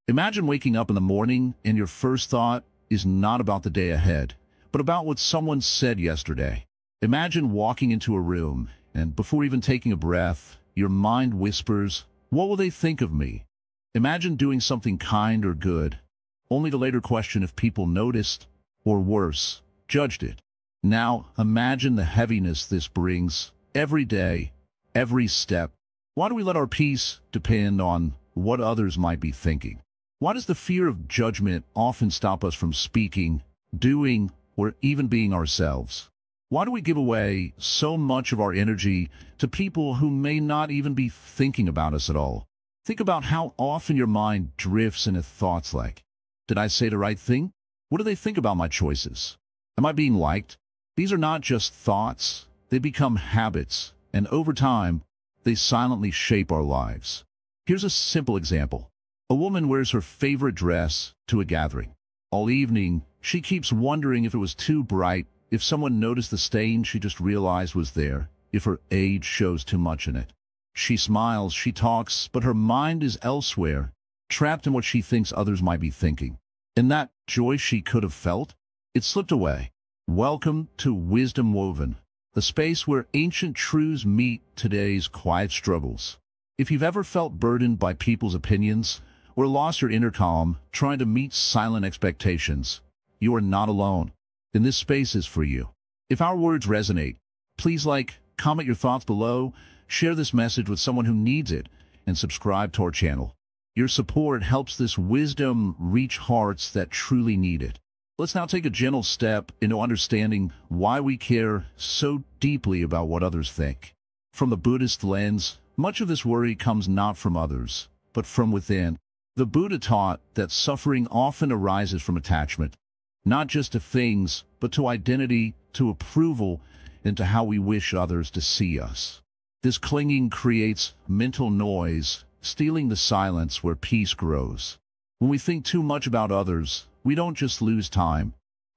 Imagine waking up in the morning and your first thought is not about the day ahead, but about what someone said yesterday. Imagine walking into a room and before even taking a breath, your mind whispers, "What will they think of me?" Imagine doing something kind or good, only to later question if people noticed, or worse, judged it. Now, imagine the heaviness this brings every day, every step. Why do we let our peace depend on what others might be thinking? Why does the fear of judgment often stop us from speaking, doing, or even being ourselves? Why do we give away so much of our energy to people who may not even be thinking about us at all? Think about how often your mind drifts into thoughts like, did I say the right thing? What do they think about my choices? Am I being liked? These are not just thoughts, they become habits, and over time, they silently shape our lives. Here's a simple example. A woman wears her favorite dress to a gathering. All evening, she keeps wondering if it was too bright, if someone noticed the stain she just realized was there, if her age shows too much in it. She smiles, she talks, but her mind is elsewhere, trapped in what she thinks others might be thinking. And that joy she could have felt, it slipped away. Welcome to Wisdom Woven, the space where ancient truths meet today's quiet struggles. If you've ever felt burdened by people's opinions, or lost your inner calm trying to meet silent expectations, you are not alone. And this space is for you. If our words resonate, please comment your thoughts below, share this message with someone who needs it, and subscribe to our channel. Your support helps this wisdom reach hearts that truly need it. Let's now take a gentle step into understanding why we care so deeply about what others think. From the Buddhist lens, much of this worry comes not from others, but from within. The Buddha taught that suffering often arises from attachment, not just to things, but to identity, to approval, and to how we wish others to see us. This clinging creates mental noise, stealing the silence where peace grows. When we think too much about others, we don't just lose time,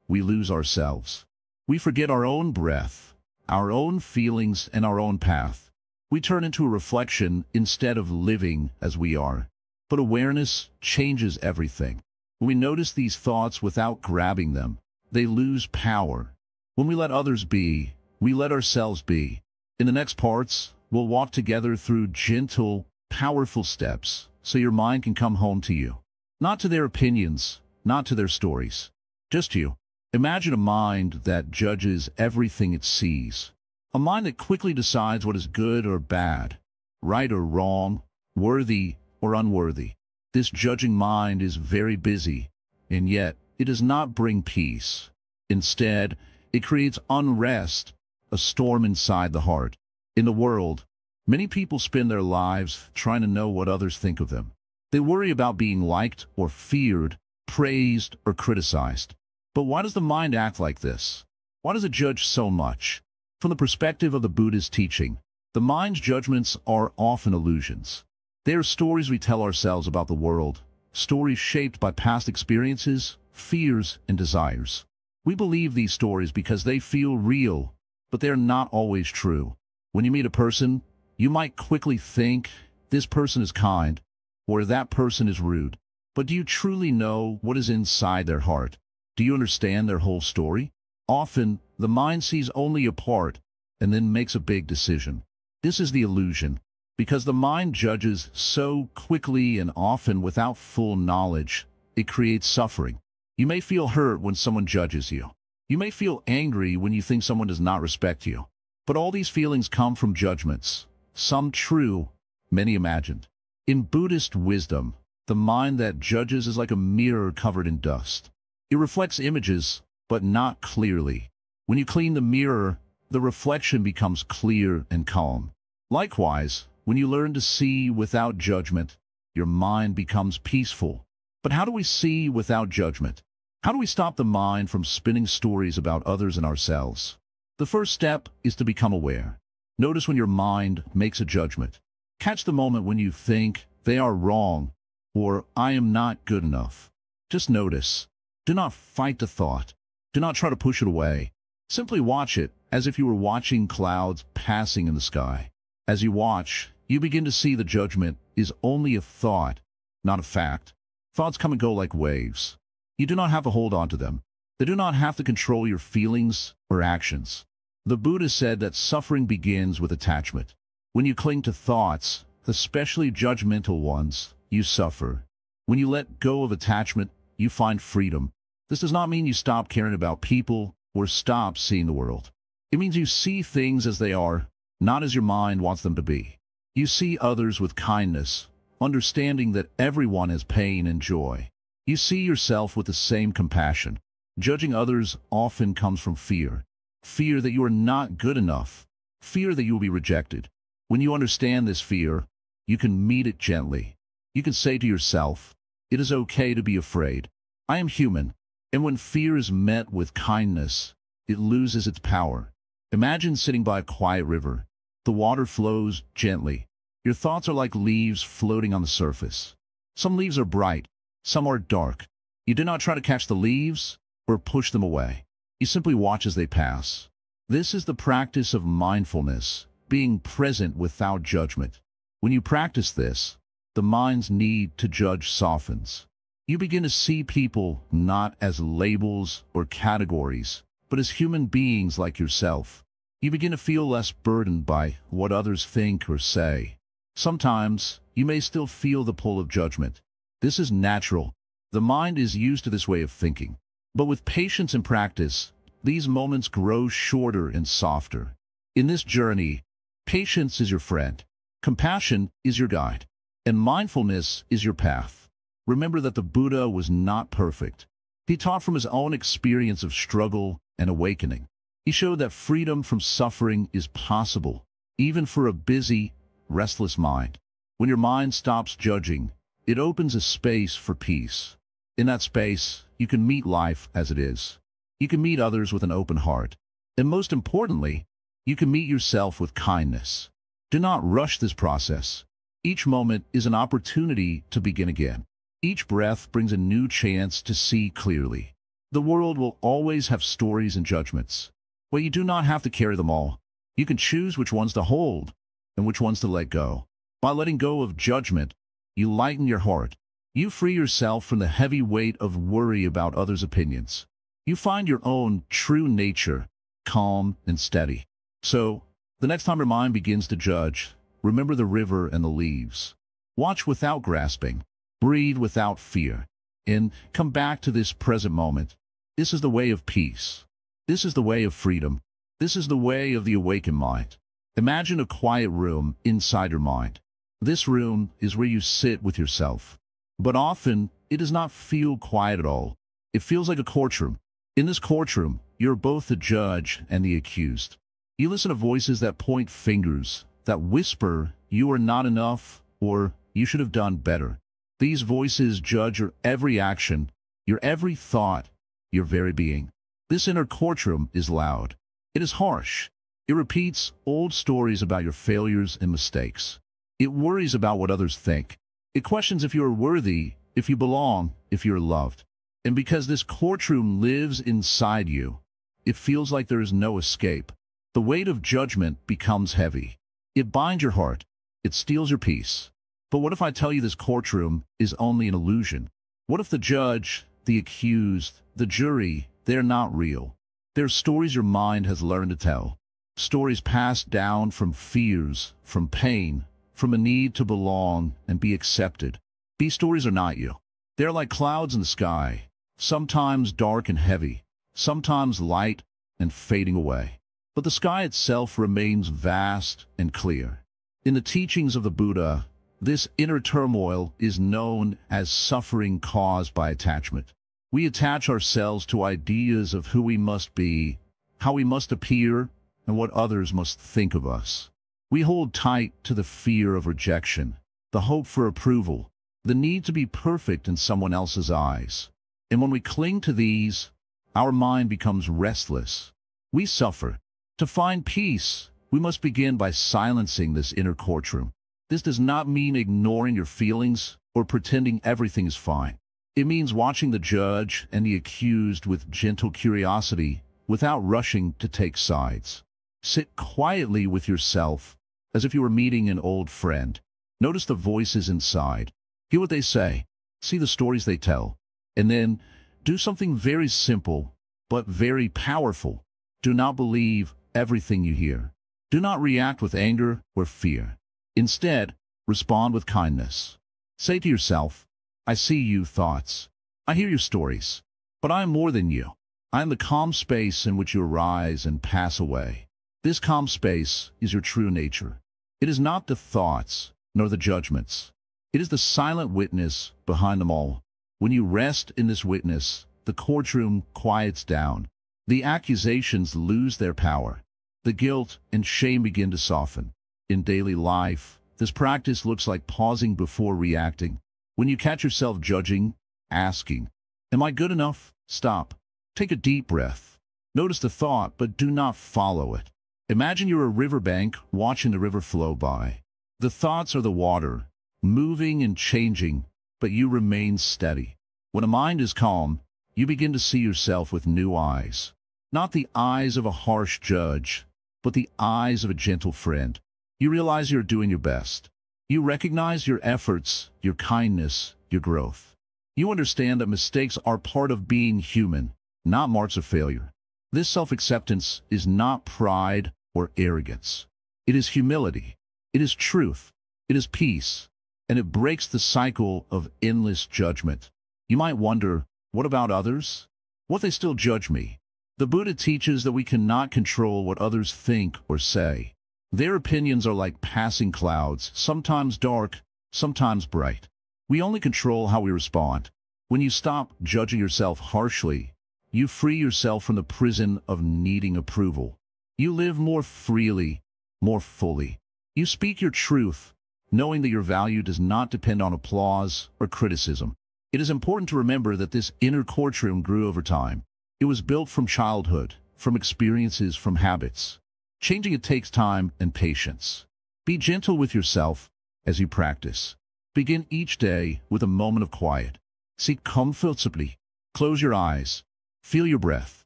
we lose ourselves. We forget our own breath, our own feelings, and our own path. We turn into a reflection instead of living as we are. But awareness changes everything. When we notice these thoughts without grabbing them, they lose power. When we let others be, we let ourselves be. In the next parts, we'll walk together through gentle, powerful steps so your mind can come home to you. Not to their opinions, not to their stories. Just you. Imagine a mind that judges everything it sees. A mind that quickly decides what is good or bad, right or wrong, worthy or unworthy. This judging mind is very busy, and yet it does not bring peace. Instead, it creates unrest, a storm inside the heart. In the world, many people spend their lives trying to know what others think of them. They worry about being liked or feared, praised or criticized. But why does the mind act like this? Why does it judge so much? From the perspective of the Buddhist teaching, the mind's judgments are often illusions. They are stories we tell ourselves about the world, stories shaped by past experiences, fears, and desires. We believe these stories because they feel real, but they are not always true. When you meet a person, you might quickly think, this person is kind, or that person is rude. But do you truly know what is inside their heart? Do you understand their whole story? Often, the mind sees only a part, and then makes a big decision. This is the illusion. Because the mind judges so quickly and often without full knowledge, it creates suffering. You may feel hurt when someone judges you. You may feel angry when you think someone does not respect you. But all these feelings come from judgments, some true, many imagined. In Buddhist wisdom, the mind that judges is like a mirror covered in dust. It reflects images, but not clearly. When you clean the mirror, the reflection becomes clear and calm. Likewise, when you learn to see without judgment, your mind becomes peaceful. But how do we see without judgment? How do we stop the mind from spinning stories about others and ourselves? The first step is to become aware. Notice when your mind makes a judgment. Catch the moment when you think, they are wrong, or I am not good enough. Just notice. Do not fight the thought. Do not try to push it away. Simply watch it as if you were watching clouds passing in the sky. As you watch, you begin to see the judgment is only a thought, not a fact. Thoughts come and go like waves. You do not have to hold on to them. They do not have to control your feelings or actions. The Buddha said that suffering begins with attachment. When you cling to thoughts, especially judgmental ones, you suffer. When you let go of attachment, you find freedom. This does not mean you stop caring about people or stop seeing the world. It means you see things as they are, not as your mind wants them to be. You see others with kindness, understanding that everyone has pain and joy. You see yourself with the same compassion. Judging others often comes from fear. Fear that you are not good enough. Fear that you will be rejected. When you understand this fear, you can meet it gently. You can say to yourself, it is okay to be afraid. I am human. And when fear is met with kindness, it loses its power. Imagine sitting by a quiet river. The water flows gently. Your thoughts are like leaves floating on the surface. Some leaves are bright, some are dark. You do not try to catch the leaves or push them away. You simply watch as they pass. This is the practice of mindfulness, being present without judgment. When you practice this, the mind's need to judge softens. You begin to see people not as labels or categories, but as human beings like yourself. You begin to feel less burdened by what others think or say. Sometimes, you may still feel the pull of judgment. This is natural. The mind is used to this way of thinking. But with patience and practice, these moments grow shorter and softer. In this journey, patience is your friend, compassion is your guide, and mindfulness is your path. Remember that the Buddha was not perfect. He taught from his own experience of struggle and awakening. He showed that freedom from suffering is possible, even for a busy, restless mind. When your mind stops judging, it opens a space for peace. In that space, you can meet life as it is. You can meet others with an open heart. And most importantly, you can meet yourself with kindness. Do not rush this process. Each moment is an opportunity to begin again. Each breath brings a new chance to see clearly. The world will always have stories and judgments. But you do not have to carry them all. You can choose which ones to hold and which ones to let go. By letting go of judgment, you lighten your heart. You free yourself from the heavy weight of worry about others' opinions. You find your own true nature, calm and steady. So, the next time your mind begins to judge, remember the river and the leaves. Watch without grasping. Breathe without fear. And come back to this present moment. This is the way of peace. This is the way of freedom. This is the way of the awakened mind. Imagine a quiet room inside your mind. This room is where you sit with yourself. But often, it does not feel quiet at all. It feels like a courtroom. In this courtroom, you're both the judge and the accused. You listen to voices that point fingers, that whisper, you are not enough, or you should have done better. These voices judge your every action, your every thought, your very being. This inner courtroom is loud. It is harsh. It repeats old stories about your failures and mistakes. It worries about what others think. It questions if you are worthy, if you belong, if you are loved. And because this courtroom lives inside you, it feels like there is no escape. The weight of judgment becomes heavy. It binds your heart. It steals your peace. But what if I tell you this courtroom is only an illusion? What if the judge, the accused, the jury, they're not real? They're stories your mind has learned to tell. Stories passed down from fears, from pain, from a need to belong and be accepted. These stories are not you. They're like clouds in the sky, sometimes dark and heavy, sometimes light and fading away. But the sky itself remains vast and clear. In the teachings of the Buddha, this inner turmoil is known as suffering caused by attachment. We attach ourselves to ideas of who we must be, how we must appear, and what others must think of us. We hold tight to the fear of rejection, the hope for approval, the need to be perfect in someone else's eyes. And when we cling to these, our mind becomes restless. We suffer. To find peace, we must begin by silencing this inner courtroom. This does not mean ignoring your feelings or pretending everything is fine. It means watching the judge and the accused with gentle curiosity without rushing to take sides. Sit quietly with yourself as if you were meeting an old friend. Notice the voices inside. Hear what they say. See the stories they tell. And then do something very simple, but very powerful. Do not believe everything you hear. Do not react with anger or fear. Instead, respond with kindness. Say to yourself, I see you, thoughts. I hear your stories. But I am more than you. I am the calm space in which you arise and pass away. This calm space is your true nature. It is not the thoughts, nor the judgments. It is the silent witness behind them all. When you rest in this witness, the courtroom quiets down. The accusations lose their power. The guilt and shame begin to soften. In daily life, this practice looks like pausing before reacting. When you catch yourself judging, asking, am I good enough? Stop. Take a deep breath. Notice the thought, but do not follow it. Imagine you're a riverbank watching the river flow by. The thoughts are the water, moving and changing, but you remain steady. When a mind is calm, you begin to see yourself with new eyes. Not the eyes of a harsh judge, but the eyes of a gentle friend. You realize you're doing your best. You recognize your efforts, your kindness, your growth. You understand that mistakes are part of being human, not marks of failure. This self-acceptance is not pride or arrogance. It is humility. It is truth. It is peace. And it breaks the cycle of endless judgment. You might wonder, what about others? What they still judge me? The Buddha teaches that we cannot control what others think or say. Their opinions are like passing clouds, sometimes dark, sometimes bright. We only control how we respond. When you stop judging yourself harshly, you free yourself from the prison of needing approval. You live more freely, more fully. You speak your truth, knowing that your value does not depend on applause or criticism. It is important to remember that this inner courtroom grew over time. It was built from childhood, from experiences, from habits. Changing it takes time and patience. Be gentle with yourself as you practice. Begin each day with a moment of quiet. Seek comfortably. Close your eyes. Feel your breath.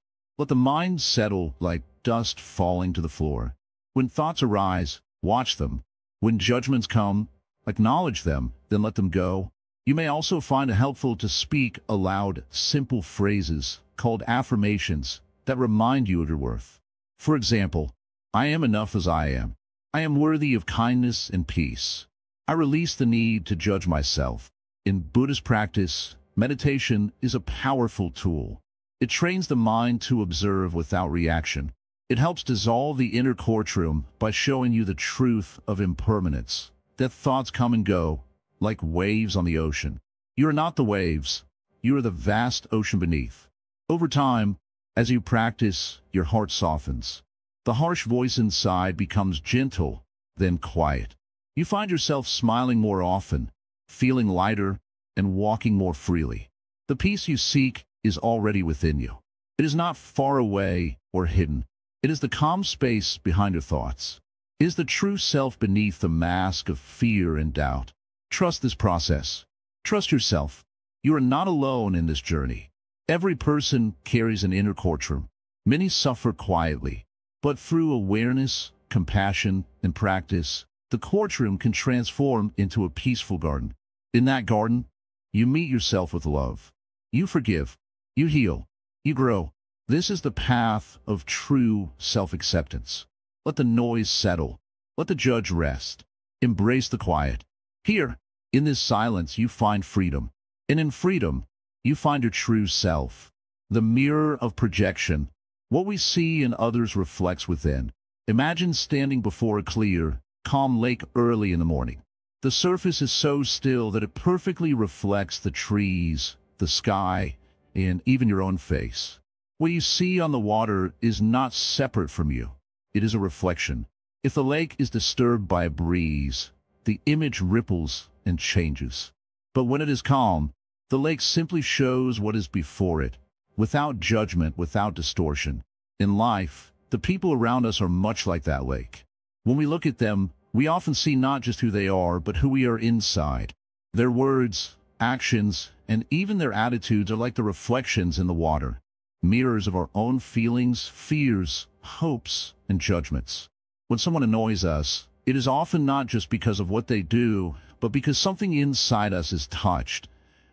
Let the mind settle like dust falling to the floor. When thoughts arise, watch them. When judgments come, acknowledge them, then let them go. You may also find it helpful to speak aloud simple phrases called affirmations that remind you of your worth. For example, I am enough as I am. I am worthy of kindness and peace. I release the need to judge myself. In Buddhist practice, meditation is a powerful tool. It trains the mind to observe without reaction. It helps dissolve the inner courtroom by showing you the truth of impermanence, that thoughts come and go, like waves on the ocean. You are not the waves. You are the vast ocean beneath. Over time, as you practice, your heart softens. The harsh voice inside becomes gentle, then quiet. You find yourself smiling more often, feeling lighter, and walking more freely. The peace you seek is already within you. It is not far away or hidden. It is the calm space behind your thoughts. It is the true self beneath the mask of fear and doubt. Trust this process. Trust yourself. You are not alone in this journey. Every person carries an inner courtroom. Many suffer quietly, but through awareness, compassion, and practice, the courtroom can transform into a peaceful garden. In that garden, you meet yourself with love. You forgive. You heal. You grow. This is the path of true self-acceptance. Let the noise settle. Let the judge rest. Embrace the quiet. Here, in this silence, you find freedom. And in freedom, you find your true self. The mirror of projection. What we see in others reflects within. Imagine standing before a clear, calm lake early in the morning. The surface is so still that it perfectly reflects the trees, the sky, and even your own face. What you see on the water is not separate from you. It is a reflection. If the lake is disturbed by a breeze, the image ripples and changes. But when it is calm, the lake simply shows what is before it, without judgment, without distortion. In life, the people around us are much like that lake. When we look at them, we often see not just who they are, but who we are inside. Their words, actions, and even their attitudes are like the reflections in the water, mirrors of our own feelings, fears, hopes, and judgments. When someone annoys us, it is often not just because of what they do, but because something inside us is touched.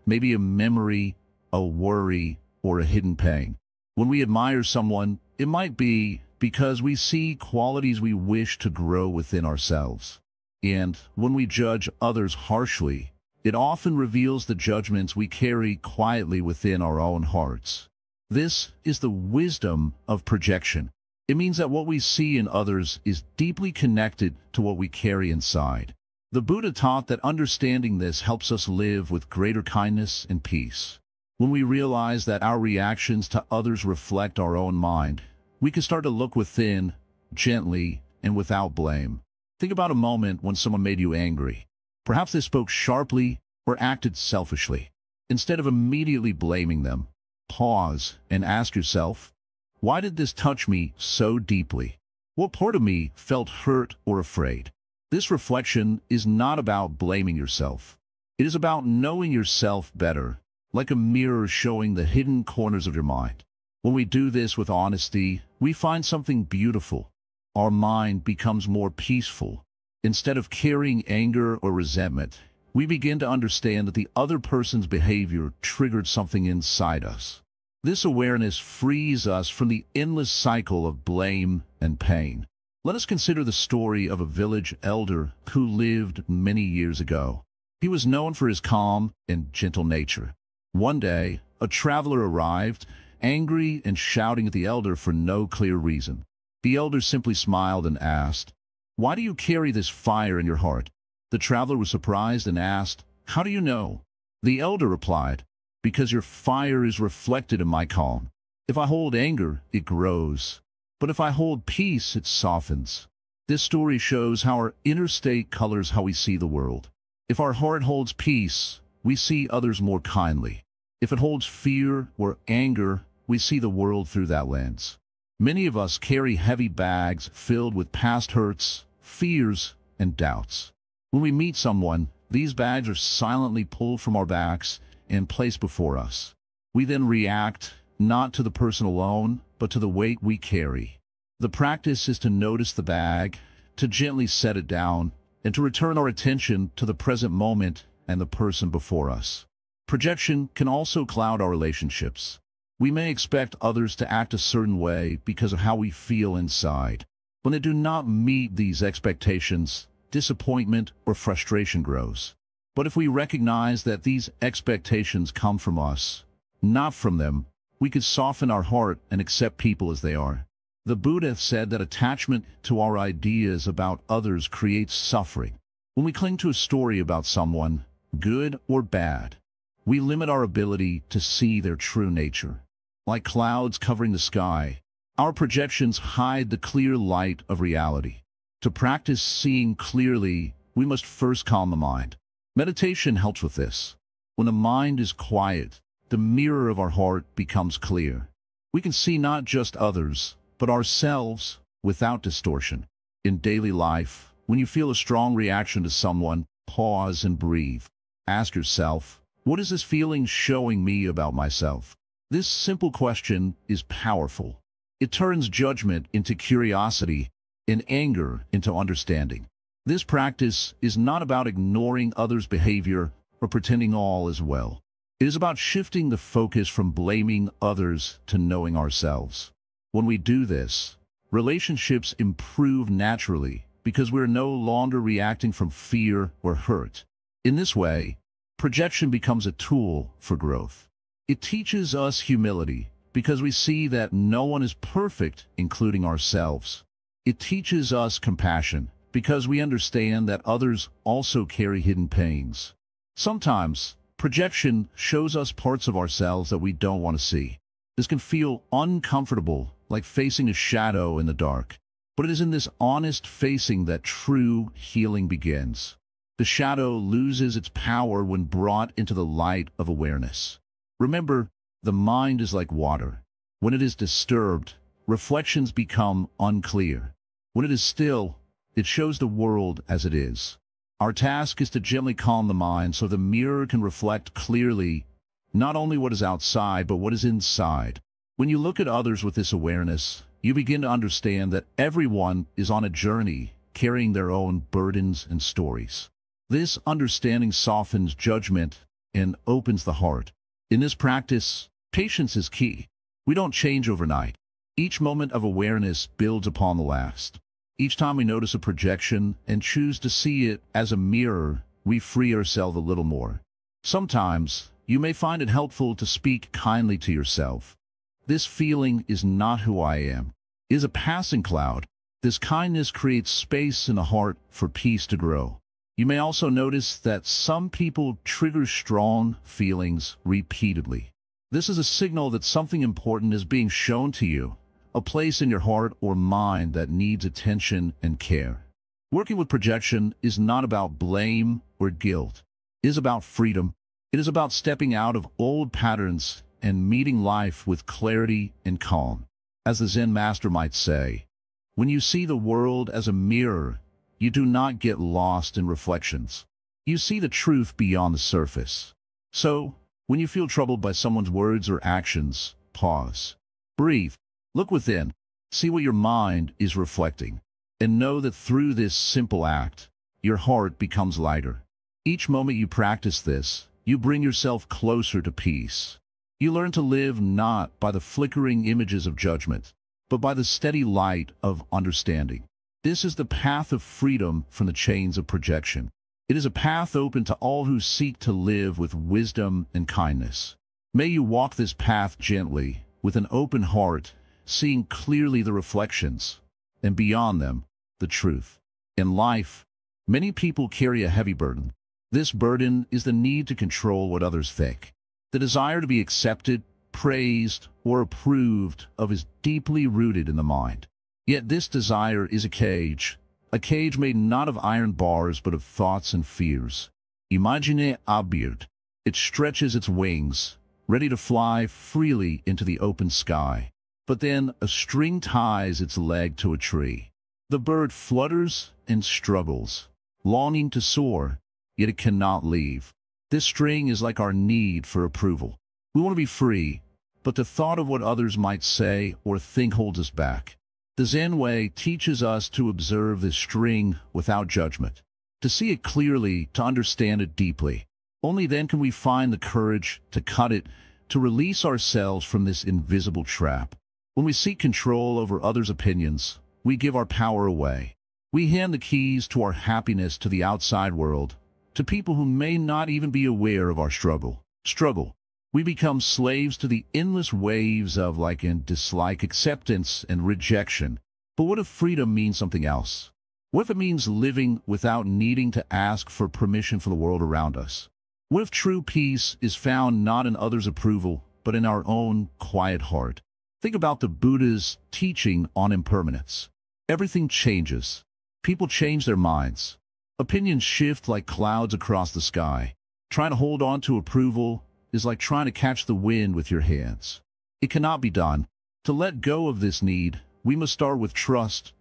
maybe a memory, a worry, or a hidden pain. When we admire someone, it might be because we see qualities we wish to grow within ourselves. And when we judge others harshly, it often reveals the judgments we carry quietly within our own hearts. This is the wisdom of projection. It means that what we see in others is deeply connected to what we carry inside. The Buddha taught that understanding this helps us live with greater kindness and peace. When we realize that our reactions to others reflect our own mind, we can start to look within, gently and without blame. Think about a moment when someone made you angry. Perhaps they spoke sharply or acted selfishly. Instead of immediately blaming them, pause and ask yourself, why did this touch me so deeply? What part of me felt hurt or afraid? This reflection is not about blaming yourself. It is about knowing yourself better, like a mirror showing the hidden corners of your mind. When we do this with honesty, we find something beautiful. Our mind becomes more peaceful. Instead of carrying anger or resentment, we begin to understand that the other person's behavior triggered something inside us. This awareness frees us from the endless cycle of blame and pain. Let us consider the story of a village elder who lived many years ago. He was known for his calm and gentle nature. One day, a traveler arrived, angry and shouting at the elder for no clear reason. The elder simply smiled and asked, "Why do you carry this fire in your heart?" The traveler was surprised and asked, "How do you know?" The elder replied, "Because your fire is reflected in my calm. If I hold anger, it grows. But if I hold peace, it softens." This story shows how our inner state colors how we see the world. If our heart holds peace, we see others more kindly. If it holds fear or anger, we see the world through that lens. Many of us carry heavy bags filled with past hurts, fears, and doubts. When we meet someone, these bags are silently pulled from our backs and placed before us. We then react, not to the person alone, but to the weight we carry. The practice is to notice the bag, to gently set it down, and to return our attention to the present moment and the person before us. Projection can also cloud our relationships. We may expect others to act a certain way because of how we feel inside. When they do not meet these expectations, disappointment or frustration grows. But if we recognize that these expectations come from us, not from them, we could soften our heart and accept people as they are. The Buddha said that attachment to our ideas about others creates suffering. When we cling to a story about someone, good or bad, we limit our ability to see their true nature. Like clouds covering the sky, our projections hide the clear light of reality. To practice seeing clearly, we must first calm the mind. Meditation helps with this. When the mind is quiet, the mirror of our heart becomes clear. We can see not just others, but ourselves without distortion. In daily life, when you feel a strong reaction to someone, pause and breathe. Ask yourself, what is this feeling showing me about myself? This simple question is powerful. It turns judgment into curiosity and anger into understanding. This practice is not about ignoring others' behavior or pretending all is well. It is about shifting the focus from blaming others to knowing ourselves. When we do this, relationships improve naturally because we're no longer reacting from fear or hurt. In this way, projection becomes a tool for growth. It teaches us humility because we see that no one is perfect, including ourselves. It teaches us compassion because we understand that others also carry hidden pains. Sometimes, projection shows us parts of ourselves that we don't want to see. This can feel uncomfortable, like facing a shadow in the dark. But it is in this honest facing that true healing begins. The shadow loses its power when brought into the light of awareness. Remember, the mind is like water. When it is disturbed, reflections become unclear. When it is still, it shows the world as it is. Our task is to gently calm the mind so the mirror can reflect clearly not only what is outside, but what is inside. When you look at others with this awareness, you begin to understand that everyone is on a journey, carrying their own burdens and stories. This understanding softens judgment and opens the heart. In this practice, patience is key. We don't change overnight. Each moment of awareness builds upon the last. Each time we notice a projection and choose to see it as a mirror, we free ourselves a little more. Sometimes, you may find it helpful to speak kindly to yourself. This feeling is not who I am. It is a passing cloud. This kindness creates space in the heart for peace to grow. You may also notice that some people trigger strong feelings repeatedly. This is a signal that something important is being shown to you, a place in your heart or mind that needs attention and care. Working with projection is not about blame or guilt. It is about freedom. It is about stepping out of old patterns and meeting life with clarity and calm. As the Zen master might say, when you see the world as a mirror, you do not get lost in reflections. You see the truth beyond the surface. So, when you feel troubled by someone's words or actions, pause. Breathe. Look within. See what your mind is reflecting. And know that through this simple act, your heart becomes lighter. Each moment you practice this, you bring yourself closer to peace. You learn to live not by the flickering images of judgment, but by the steady light of understanding. This is the path of freedom from the chains of projection. It is a path open to all who seek to live with wisdom and kindness. May you walk this path gently, with an open heart, seeing clearly the reflections, and beyond them, the truth. In life, many people carry a heavy burden. This burden is the need to control what others think. The desire to be accepted, praised, or approved of is deeply rooted in the mind. Yet this desire is a cage made not of iron bars but of thoughts and fears. Imagine a bird. It stretches its wings, ready to fly freely into the open sky. But then a string ties its leg to a tree. The bird flutters and struggles, longing to soar, yet it cannot leave. This string is like our need for approval. We want to be free, but the thought of what others might say or think holds us back. The Zen way teaches us to observe this string without judgment, to see it clearly, to understand it deeply. Only then can we find the courage to cut it, to release ourselves from this invisible trap. When we seek control over others' opinions, we give our power away. We hand the keys to our happiness to the outside world, to people who may not even be aware of our struggle. We become slaves to the endless waves of like and dislike, acceptance and rejection. But what if freedom means something else? What if it means living without needing to ask for permission from the world around us? What if true peace is found not in others' approval, but in our own quiet heart? Think about the Buddha's teaching on impermanence. Everything changes. People change their minds. Opinions shift like clouds across the sky. Trying to hold on to approval is like trying to catch the wind with your hands. It cannot be done. To let go of this need, we must start with trust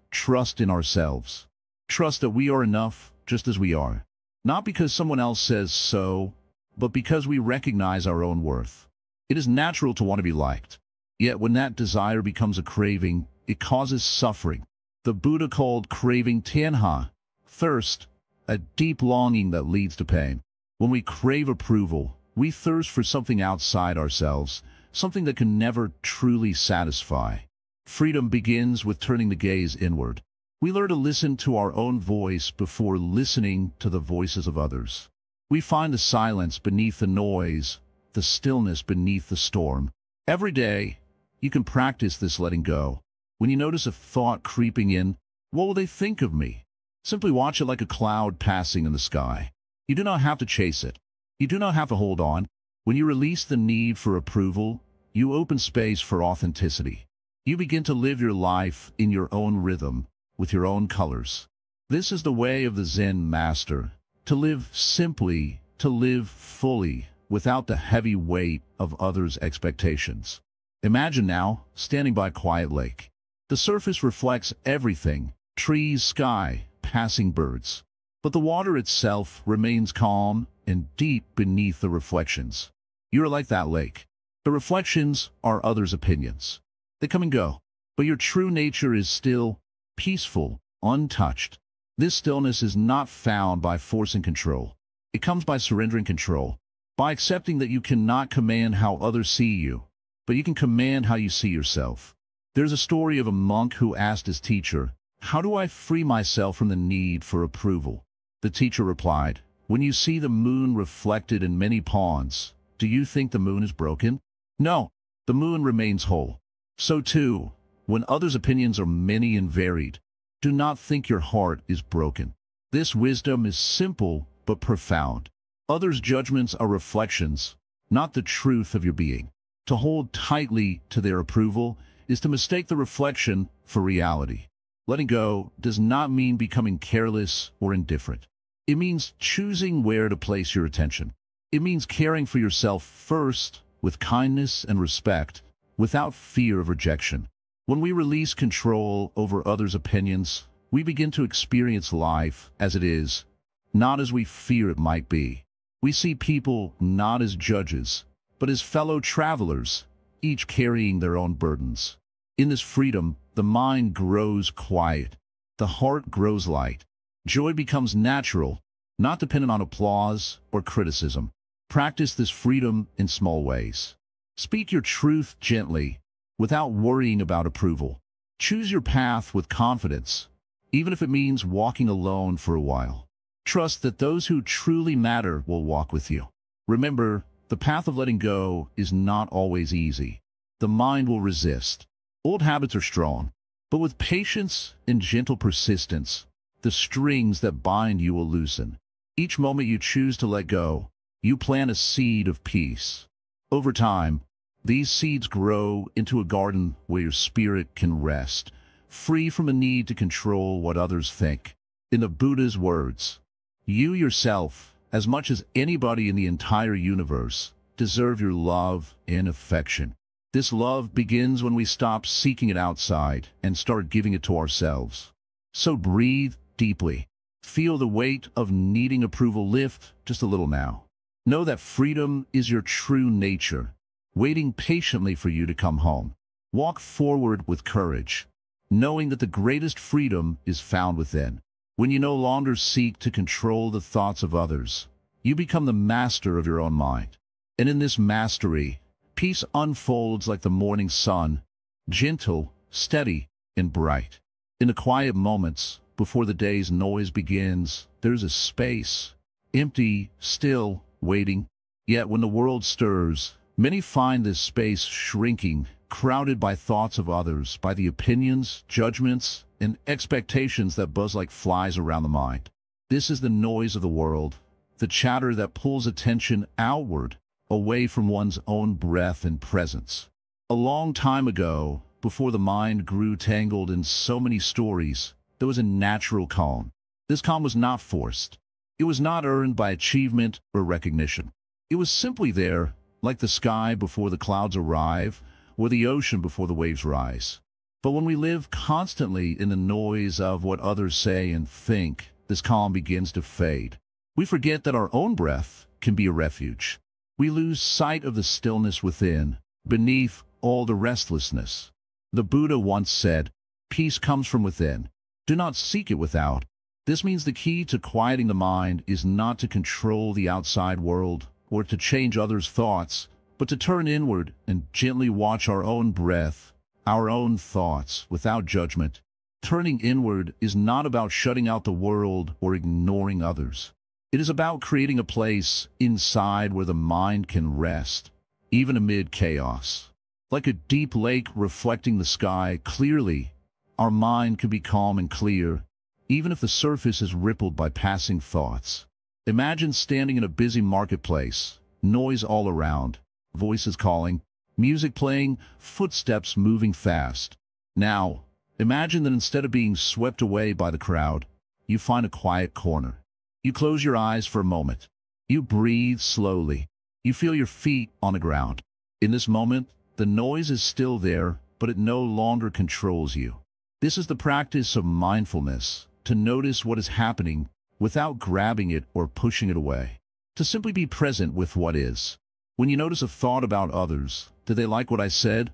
in ourselves. Trust that we are enough just as we are. Not because someone else says so, but because we recognize our own worth. It is natural to want to be liked. Yet when that desire becomes a craving, it causes suffering. The Buddha called craving tanha, thirst, a deep longing that leads to pain. When we crave approval, we thirst for something outside ourselves, something that can never truly satisfy. Freedom begins with turning the gaze inward. We learn to listen to our own voice before listening to the voices of others. We find the silence beneath the noise, the stillness beneath the storm. Every day, you can practice this letting go. When you notice a thought creeping in, what will they think of me? Simply watch it like a cloud passing in the sky. You do not have to chase it. You do not have to hold on. When you release the need for approval, you open space for authenticity. You begin to live your life in your own rhythm, with your own colors. This is the way of the Zen master, to live simply, to live fully, without the heavy weight of others' expectations. Imagine now, standing by a quiet lake. The surface reflects everything, trees, sky, passing birds. But the water itself remains calm and deep beneath the reflections. You are like that lake. The reflections are others' opinions. They come and go, but your true nature is still, peaceful, untouched. This stillness is not found by forcing control. It comes by surrendering control, by accepting that you cannot command how others see you, but you can command how you see yourself. There's a story of a monk who asked his teacher, "How do I free myself from the need for approval?" The teacher replied, "When you see the moon reflected in many ponds, do you think the moon is broken? No, the moon remains whole. So too, when others' opinions are many and varied, do not think your heart is broken." This wisdom is simple but profound. Others' judgments are reflections, not the truth of your being. To hold tightly to their approval is to mistake the reflection for reality. Letting go does not mean becoming careless or indifferent. It means choosing where to place your attention. It means caring for yourself first, with kindness and respect, without fear of rejection. When we release control over others' opinions, we begin to experience life as it is, not as we fear it might be. We see people not as judges, but as fellow travelers, each carrying their own burdens. In this freedom, the mind grows quiet, the heart grows light. Joy becomes natural, not dependent on applause or criticism. Practice this freedom in small ways. Speak your truth gently, without worrying about approval. Choose your path with confidence, even if it means walking alone for a while. Trust that those who truly matter will walk with you. Remember, the path of letting go is not always easy. The mind will resist. Old habits are strong, but with patience and gentle persistence, the strings that bind you will loosen. Each moment you choose to let go, you plant a seed of peace. Over time, these seeds grow into a garden where your spirit can rest, free from a need to control what others think. In the Buddha's words, "You yourself, as much as anybody in the entire universe, deserve your love and affection." This love begins when we stop seeking it outside and start giving it to ourselves. So breathe deeply. Feel the weight of needing approval lift just a little now. Know that freedom is your true nature, waiting patiently for you to come home. Walk forward with courage, knowing that the greatest freedom is found within. When you no longer seek to control the thoughts of others, you become the master of your own mind. And in this mastery, peace unfolds like the morning sun, gentle, steady, and bright. In the quiet moments, before the day's noise begins, there's a space, empty, still, waiting. Yet when the world stirs, many find this space shrinking, crowded by thoughts of others, by the opinions, judgments, and expectations that buzz like flies around the mind. This is the noise of the world, the chatter that pulls attention outward, away from one's own breath and presence. A long time ago, before the mind grew tangled in so many stories, there was a natural calm. This calm was not forced. It was not earned by achievement or recognition. It was simply there, like the sky before the clouds arrive, or the ocean before the waves rise. But when we live constantly in the noise of what others say and think, this calm begins to fade. We forget that our own breath can be a refuge. We lose sight of the stillness within, beneath all the restlessness. The Buddha once said, "Peace comes from within. Do not seek it without." This means the key to quieting the mind is not to control the outside world or to change others' thoughts, but to turn inward and gently watch our own breath, our own thoughts, without judgment. Turning inward is not about shutting out the world or ignoring others. It is about creating a place inside where the mind can rest, even amid chaos. Like a deep lake reflecting the sky clearly, our mind can be calm and clear, even if the surface is rippled by passing thoughts. Imagine standing in a busy marketplace, noise all around, voices calling, music playing, footsteps moving fast. Now, imagine that instead of being swept away by the crowd, you find a quiet corner. You close your eyes for a moment. You breathe slowly. You feel your feet on the ground. In this moment, the noise is still there, but it no longer controls you. This is the practice of mindfulness, to notice what is happening without grabbing it or pushing it away. To simply be present with what is. When you notice a thought about others, did they like what I said?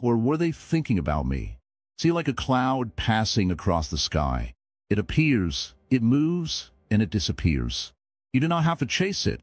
Or were they thinking about me? See, like a cloud passing across the sky. It appears, it moves, and it disappears. You do not have to chase it.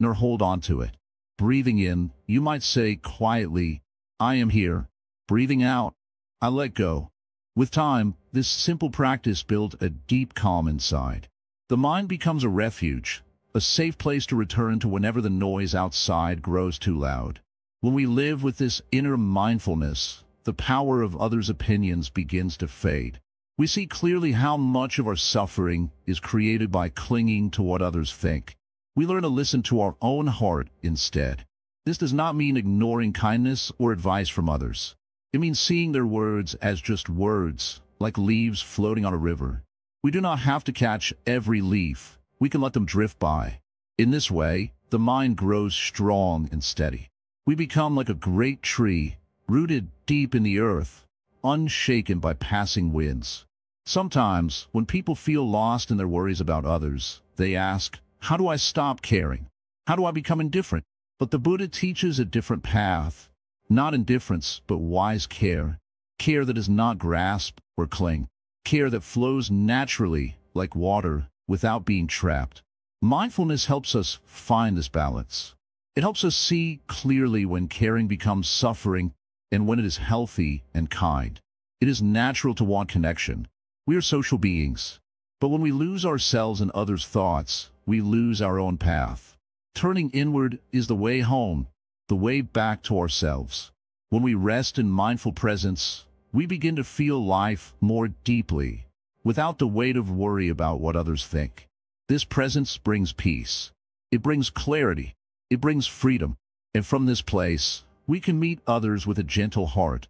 nor hold on to it. Breathing in, you might say quietly, I am here. Breathing out, I let go. With time, this simple practice builds a deep calm inside. The mind becomes a refuge, a safe place to return to whenever the noise outside grows too loud. When we live with this inner mindfulness, the power of others' opinions begins to fade. We see clearly how much of our suffering is created by clinging to what others think. We learn to listen to our own heart instead. This does not mean ignoring kindness or advice from others. It means seeing their words as just words, like leaves floating on a river. We do not have to catch every leaf. We can let them drift by. In this way, the mind grows strong and steady. We become like a great tree, rooted deep in the earth, unshaken by passing winds. Sometimes, when people feel lost in their worries about others, they ask, how do I stop caring? How do I become indifferent? But the Buddha teaches a different path. Not indifference, but wise care. Care that does not grasp or cling. Care that flows naturally, like water, without being trapped. Mindfulness helps us find this balance. It helps us see clearly when caring becomes suffering and when it is healthy and kind. It is natural to want connection. We are social beings. But when we lose ourselves in others' thoughts, we lose our own path. Turning inward is the way home, the way back to ourselves. When we rest in mindful presence, we begin to feel life more deeply, without the weight of worry about what others think. This presence brings peace. It brings clarity. It brings freedom. And from this place, we can meet others with a gentle heart,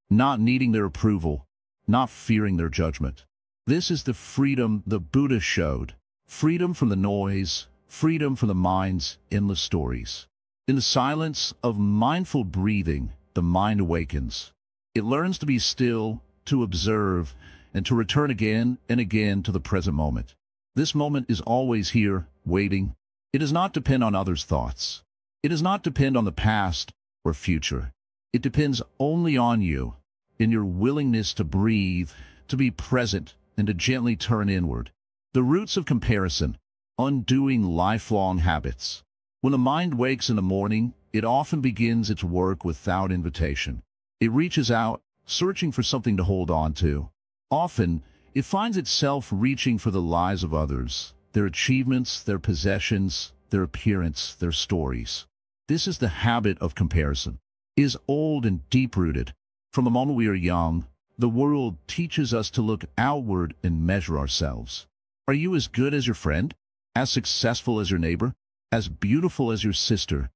not needing their approval, not fearing their judgment. This is the freedom the Buddha showed. Freedom from the noise, freedom from the mind's endless stories. In the silence of mindful breathing, the mind awakens. It learns to be still, to observe, and to return again and again to the present moment. This moment is always here, waiting. It does not depend on others' thoughts. It does not depend on the past or future. It depends only on you, in your willingness to breathe, to be present, and to gently turn inward. The roots of comparison, undoing lifelong habits. When the mind wakes in the morning, it often begins its work without invitation. It reaches out, searching for something to hold on to. Often, it finds itself reaching for the lives of others, their achievements, their possessions, their appearance, their stories. This is the habit of comparison. It is old and deep-rooted. From the moment we are young, the world teaches us to look outward and measure ourselves. Are you as good as your friend? As successful as your neighbor? As beautiful as your sister?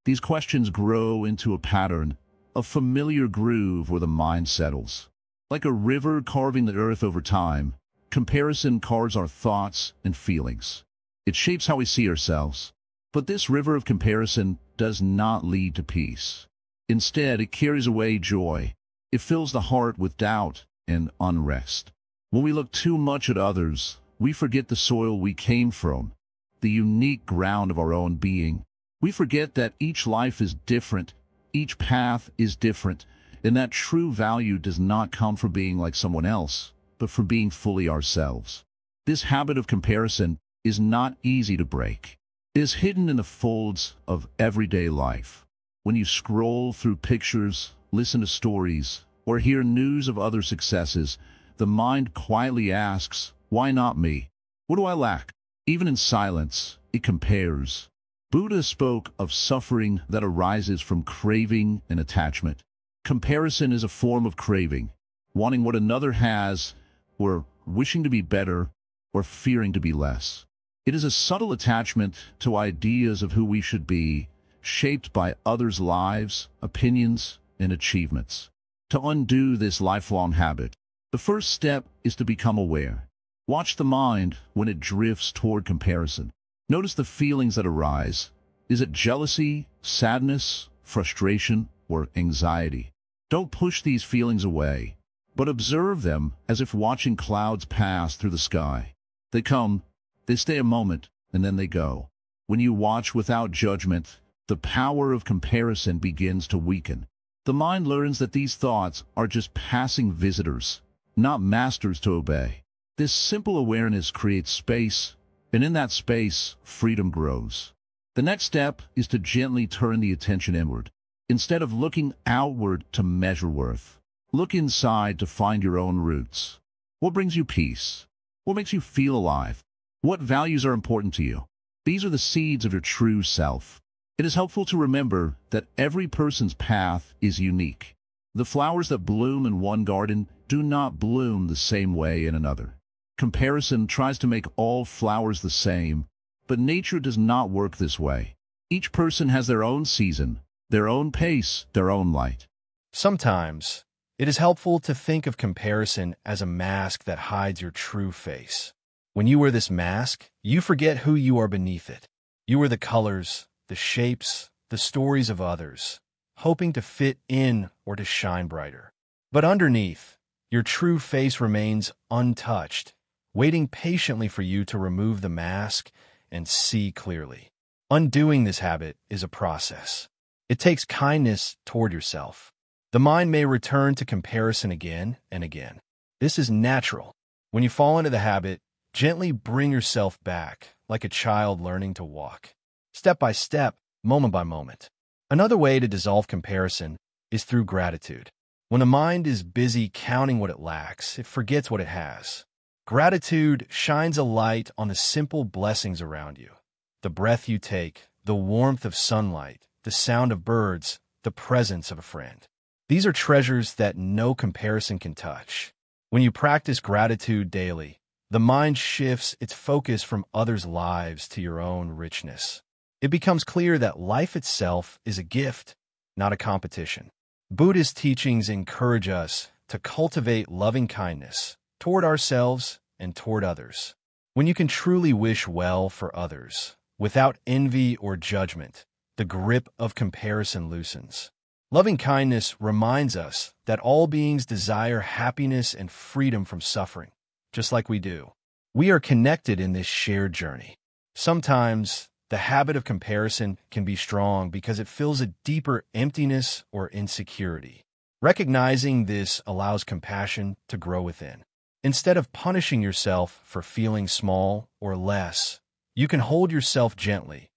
These questions grow into a pattern, a familiar groove where the mind settles. Like a river carving the earth over time, comparison carves our thoughts and feelings. It shapes how we see ourselves. But this river of comparison does not lead to peace. Instead, it carries away joy. It fills the heart with doubt and unrest. When we look too much at others, we forget the soil we came from, the unique ground of our own being. We forget that each life is different, each path is different, and that true value does not come from being like someone else, but from being fully ourselves. This habit of comparison is not easy to break. It is hidden in the folds of everyday life. When you scroll through pictures, listen to stories, or hear news of other successes, the mind quietly asks, why not me? What do I lack? Even in silence, it compares. Buddha spoke of suffering that arises from craving and attachment. Comparison is a form of craving, wanting what another has, or wishing to be better, or fearing to be less. It is a subtle attachment to ideas of who we should be, shaped by others' lives, opinions, and achievements. To undo this lifelong habit, the first step is to become aware. Watch the mind when it drifts toward comparison. Notice the feelings that arise. Is it jealousy, sadness, frustration, or anxiety? Don't push these feelings away, but observe them as if watching clouds pass through the sky. They come, they stay a moment, and then they go. When you watch without judgment, the power of comparison begins to weaken. The mind learns that these thoughts are just passing visitors, not masters to obey. This simple awareness creates space, and in that space, freedom grows. The next step is to gently turn the attention inward. Instead of looking outward to measure worth, look inside to find your own roots. What brings you peace? What makes you feel alive? What values are important to you? These are the seeds of your true self. It is helpful to remember that every person's path is unique. The flowers that bloom in one garden do not bloom the same way in another. Comparison tries to make all flowers the same, but nature does not work this way. Each person has their own season, their own pace, their own light. Sometimes, it is helpful to think of comparison as a mask that hides your true face. When you wear this mask, you forget who you are beneath it. You are the colors, the shapes, the stories of others, hoping to fit in or to shine brighter. But underneath, your true face remains untouched, waiting patiently for you to remove the mask and see clearly. Undoing this habit is a process. It takes kindness toward yourself. The mind may return to comparison again and again. This is natural. When you fall into the habit, gently bring yourself back, like a child learning to walk. Step by step, moment by moment. Another way to dissolve comparison is through gratitude. When the mind is busy counting what it lacks, it forgets what it has. Gratitude shines a light on the simple blessings around you. The breath you take, the warmth of sunlight, the sound of birds, the presence of a friend. These are treasures that no comparison can touch. When you practice gratitude daily, the mind shifts its focus from others' lives to your own richness. It becomes clear that life itself is a gift, not a competition. Buddhist teachings encourage us to cultivate loving kindness toward ourselves and toward others. When you can truly wish well for others, without envy or judgment, the grip of comparison loosens. Loving kindness reminds us that all beings desire happiness and freedom from suffering, just like we do. We are connected in this shared journey. Sometimes, the habit of comparison can be strong because it fills a deeper emptiness or insecurity. Recognizing this allows compassion to grow within. Instead of punishing yourself for feeling small or less, you can hold yourself gently,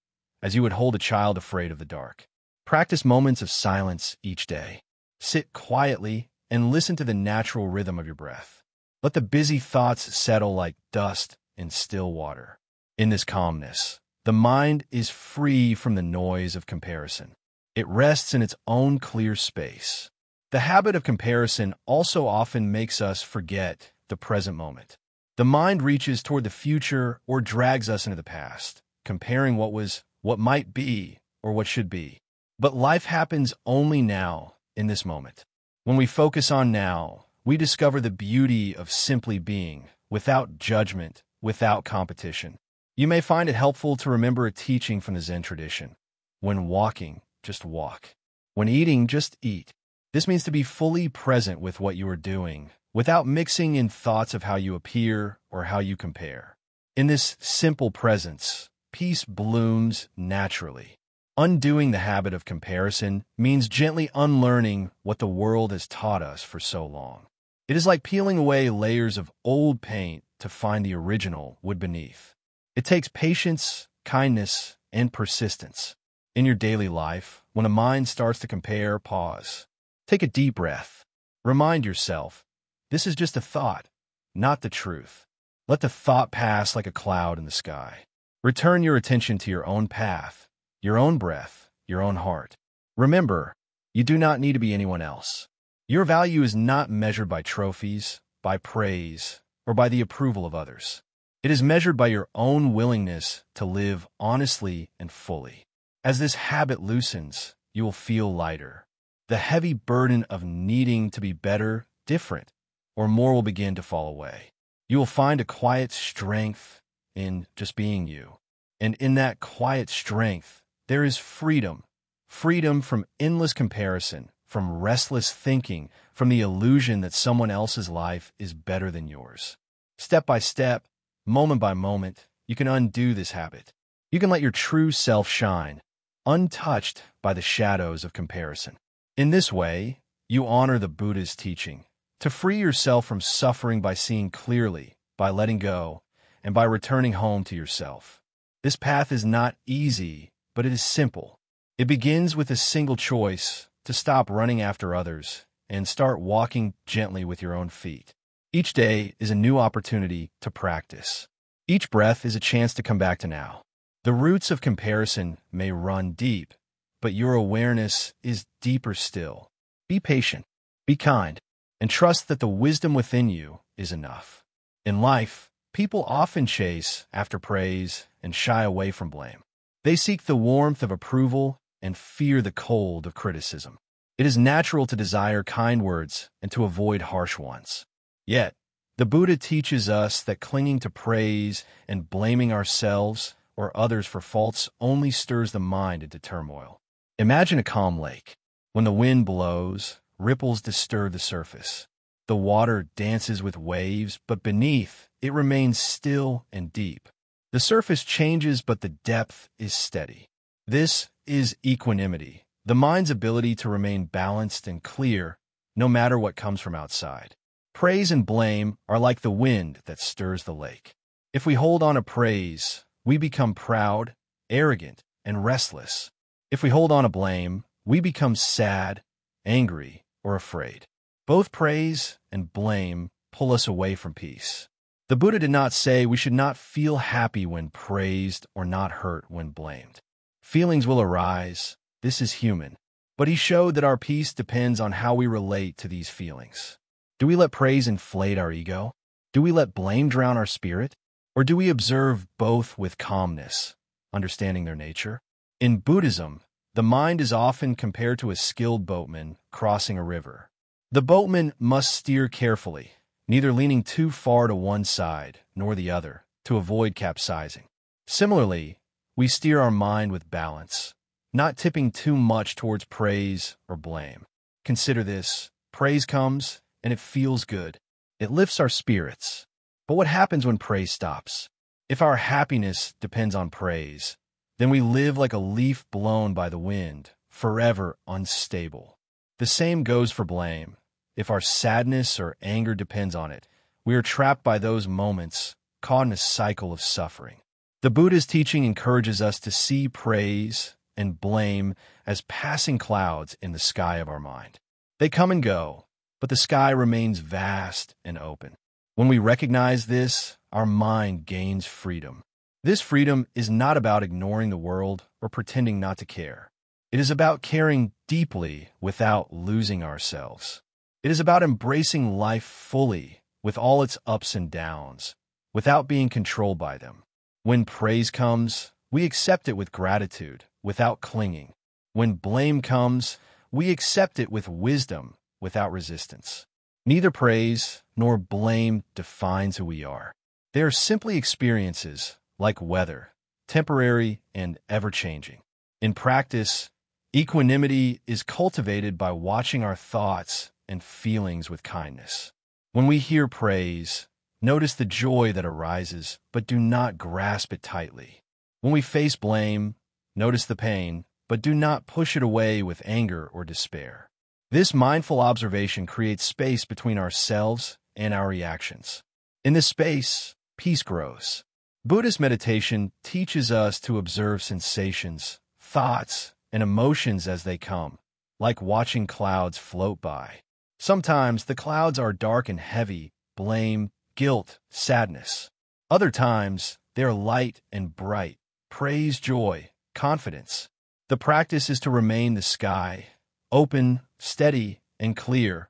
as you would hold a child afraid of the dark. Practice moments of silence each day. Sit quietly and listen to the natural rhythm of your breath. Let the busy thoughts settle like dust in still water. In this calmness, the mind is free from the noise of comparison. It rests in its own clear space. The habit of comparison also often makes us forget the present moment. The mind reaches toward the future or drags us into the past, comparing what was, what might be, or what should be. But life happens only now, in this moment. When we focus on now, we discover the beauty of simply being, without judgment, without competition. You may find it helpful to remember a teaching from the Zen tradition. When walking, just walk. When eating, just eat. This means to be fully present with what you are doing, without mixing in thoughts of how you appear or how you compare. In this simple presence, peace blooms naturally. Undoing the habit of comparison means gently unlearning what the world has taught us for so long. It is like peeling away layers of old paint to find the original wood beneath. It takes patience, kindness, and persistence. In your daily life, when a mind starts to compare, pause. Take a deep breath. Remind yourself, this is just a thought, not the truth. Let the thought pass like a cloud in the sky. Return your attention to your own path, your own breath, your own heart. Remember, you do not need to be anyone else. Your value is not measured by trophies, by praise, or by the approval of others. It is measured by your own willingness to live honestly and fully. As this habit loosens, you will feel lighter. The heavy burden of needing to be better, different, or more will begin to fall away. You will find a quiet strength in just being you. And in that quiet strength, there is freedom. Freedom from endless comparison, from restless thinking, from the illusion that someone else's life is better than yours. Step by step, moment by moment, you can undo this habit. You can let your true self shine, untouched by the shadows of comparison. In this way, you honor the Buddha's teaching, to free yourself from suffering by seeing clearly, by letting go, and by returning home to yourself. This path is not easy, but it is simple. It begins with a single choice to stop running after others and start walking gently with your own feet. Each day is a new opportunity to practice. Each breath is a chance to come back to now. The roots of comparison may run deep, but your awareness is deeper still. Be patient, be kind, and trust that the wisdom within you is enough. In life, people often chase after praise and shy away from blame. They seek the warmth of approval and fear the cold of criticism. It is natural to desire kind words and to avoid harsh ones. Yet, the Buddha teaches us that clinging to praise and blaming ourselves or others for faults only stirs the mind into turmoil. Imagine a calm lake. When the wind blows, ripples disturb the surface. The water dances with waves, but beneath, it remains still and deep. The surface changes, but the depth is steady. This is equanimity, the mind's ability to remain balanced and clear, no matter what comes from outside. Praise and blame are like the wind that stirs the lake. If we hold on to praise, we become proud, arrogant, and restless. If we hold on to blame, we become sad, angry, or afraid. Both praise and blame pull us away from peace. The Buddha did not say we should not feel happy when praised or not hurt when blamed. Feelings will arise, this is human, but he showed that our peace depends on how we relate to these feelings. Do we let praise inflate our ego? Do we let blame drown our spirit? Or do we observe both with calmness, understanding their nature? In Buddhism, the mind is often compared to a skilled boatman crossing a river. The boatman must steer carefully, neither leaning too far to one side nor the other, to avoid capsizing. Similarly, we steer our mind with balance, not tipping too much towards praise or blame. Consider this: praise comes, and it feels good. It lifts our spirits. But what happens when praise stops? If our happiness depends on praise, then we live like a leaf blown by the wind, forever unstable. The same goes for blame. If our sadness or anger depends on it, we are trapped by those moments, caught in a cycle of suffering. The Buddha's teaching encourages us to see praise and blame as passing clouds in the sky of our mind. They come and go, but the sky remains vast and open. When we recognize this, our mind gains freedom. This freedom is not about ignoring the world or pretending not to care. It is about caring deeply without losing ourselves. It is about embracing life fully with all its ups and downs, without being controlled by them. When praise comes, we accept it with gratitude, without clinging. When blame comes, we accept it with wisdom, without resistance. Neither praise nor blame defines who we are. They are simply experiences, like weather, temporary and ever-changing. In practice, equanimity is cultivated by watching our thoughts and feelings with kindness. When we hear praise, notice the joy that arises, but do not grasp it tightly. When we face blame, notice the pain, but do not push it away with anger or despair. This mindful observation creates space between ourselves and our reactions. In this space, peace grows. Buddhist meditation teaches us to observe sensations, thoughts, and emotions as they come, like watching clouds float by. Sometimes the clouds are dark and heavy, blame, guilt, sadness. Other times, they are light and bright, praise, joy, confidence. The practice is to remain the sky, open, steady, and clear,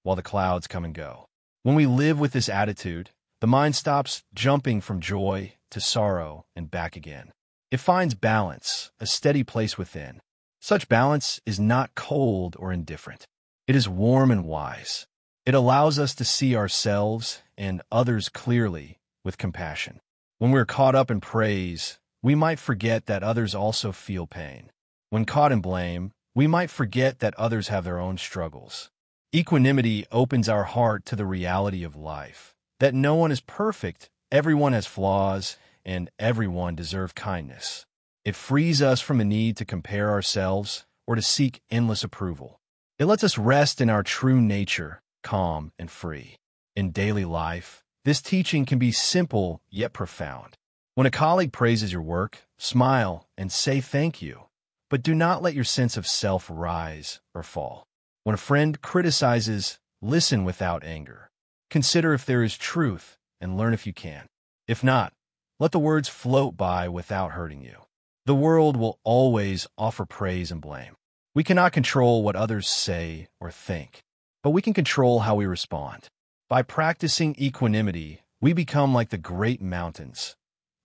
while the clouds come and go. When we live with this attitude, the mind stops jumping from joy to sorrow and back again. It finds balance, a steady place within. Such balance is not cold or indifferent. It is warm and wise. It allows us to see ourselves and others clearly with compassion. When we're caught up in praise, we might forget that others also feel pain. When caught in blame, we might forget that others have their own struggles. Equanimity opens our heart to the reality of life, that no one is perfect, everyone has flaws, and everyone deserves kindness. It frees us from the need to compare ourselves or to seek endless approval. It lets us rest in our true nature, calm and free. In daily life, this teaching can be simple yet profound. When a colleague praises your work, smile and say thank you, but do not let your sense of self rise or fall. When a friend criticizes, listen without anger. Consider if there is truth and learn if you can. If not, let the words float by without hurting you. The world will always offer praise and blame. We cannot control what others say or think, but we can control how we respond. By practicing equanimity, we become like the great mountains,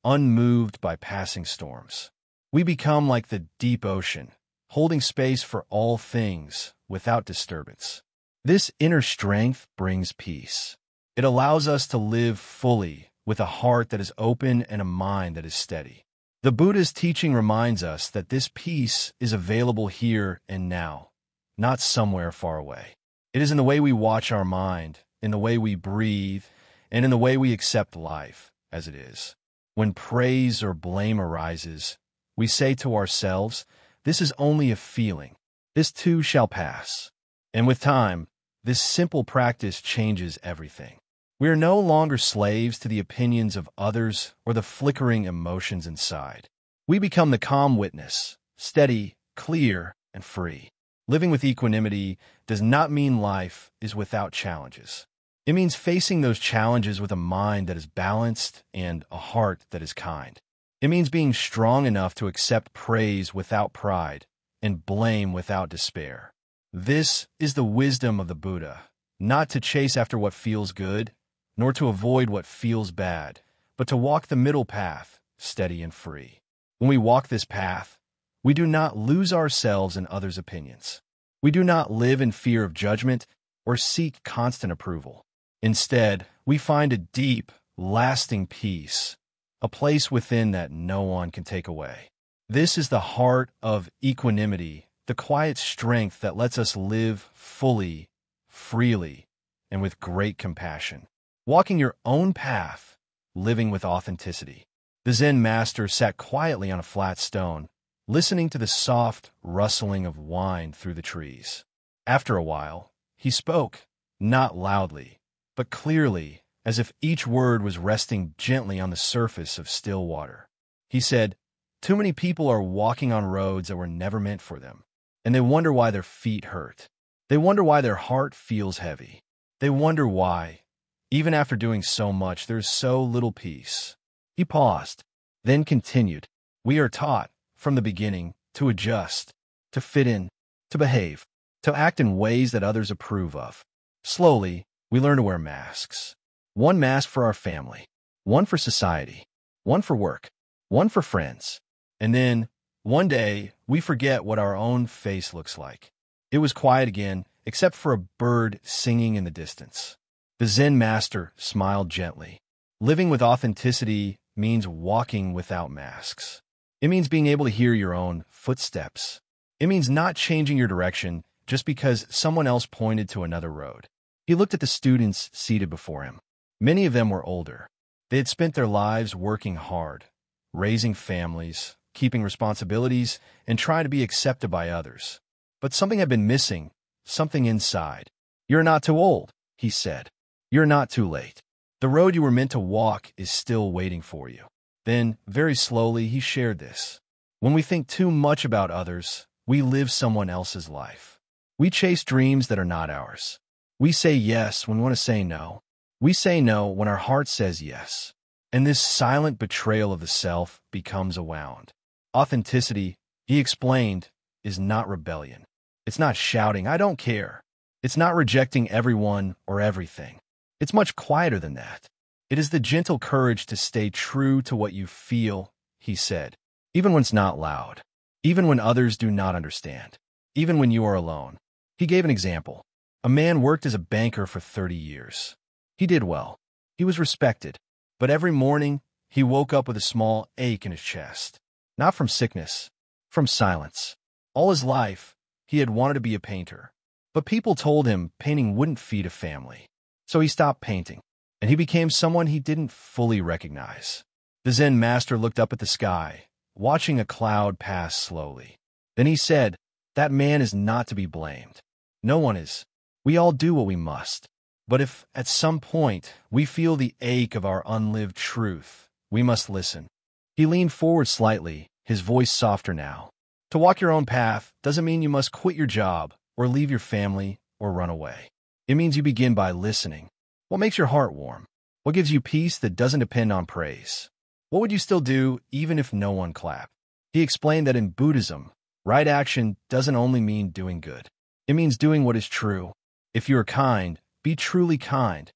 unmoved by passing storms. We become like the deep ocean, holding space for all things without disturbance. This inner strength brings peace. It allows us to live fully with a heart that is open and a mind that is steady. The Buddha's teaching reminds us that this peace is available here and now, not somewhere far away. It is in the way we watch our mind, in the way we breathe, and in the way we accept life as it is. When praise or blame arises, we say to ourselves, "This is only a feeling. This too shall pass." And with time, this simple practice changes everything. We are no longer slaves to the opinions of others or the flickering emotions inside. We become the calm witness, steady, clear, and free. Living with equanimity does not mean life is without challenges. It means facing those challenges with a mind that is balanced and a heart that is kind. It means being strong enough to accept praise without pride and blame without despair. This is the wisdom of the Buddha, not to chase after what feels good, nor to avoid what feels bad, but to walk the middle path, steady and free. When we walk this path, we do not lose ourselves in others' opinions. We do not live in fear of judgment or seek constant approval. Instead, we find a deep, lasting peace, a place within that no one can take away. This is the heart of equanimity, the quiet strength that lets us live fully, freely, and with great compassion. Walking your own path, living with authenticity. The Zen master sat quietly on a flat stone, listening to the soft rustling of wind through the trees. After a while, he spoke, not loudly, but clearly, as if each word was resting gently on the surface of still water. He said, "Too many people are walking on roads that were never meant for them, and they wonder why their feet hurt. They wonder why their heart feels heavy. They wonder why, even after doing so much, there is so little peace." He paused, then continued, "We are taught, from the beginning, to adjust, to fit in, to behave, to act in ways that others approve of. Slowly, we learn to wear masks. One mask for our family, one for society, one for work, one for friends. And then, one day, we forget what our own face looks like. It was quiet again, except for a bird singing in the distance. The Zen master smiled gently. Living with authenticity means walking without masks. It means being able to hear your own footsteps. It means not changing your direction just because someone else pointed to another road. He looked at the students seated before him. Many of them were older. They had spent their lives working hard, raising families, keeping responsibilities, and trying to be accepted by others. But something had been missing, something inside. "You're not too old," he said. "You're not too late. The road you were meant to walk is still waiting for you." Then, very slowly, he shared this. When we think too much about others, we live someone else's life. We chase dreams that are not ours. We say yes when we want to say no. We say no when our heart says yes. And this silent betrayal of the self becomes a wound. Authenticity, he explained, is not rebellion. It's not shouting, "I don't care." It's not rejecting everyone or everything. It's much quieter than that. It is the gentle courage to stay true to what you feel, he said, even when it's not loud, even when others do not understand, even when you are alone. He gave an example. A man worked as a banker for 30 years. He did well. He was respected. But every morning, he woke up with a small ache in his chest. Not from sickness, from silence. All his life, he had wanted to be a painter. But people told him painting wouldn't feed a family. So he stopped painting, and he became someone he didn't fully recognize. The Zen master looked up at the sky, watching a cloud pass slowly. Then he said, "That man is not to be blamed. No one is. We all do what we must. But if, at some point, we feel the ache of our unlived truth, we must listen. He leaned forward slightly, his voice softer now. To walk your own path doesn't mean you must quit your job or leave your family or run away. It means you begin by listening. What makes your heart warm? What gives you peace that doesn't depend on praise? What would you still do even if no one clapped? He explained that in Buddhism, right action doesn't only mean doing good. It means doing what is true. If you are kind, be truly kind,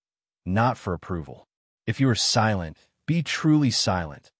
not for approval. If you are silent, be truly silent,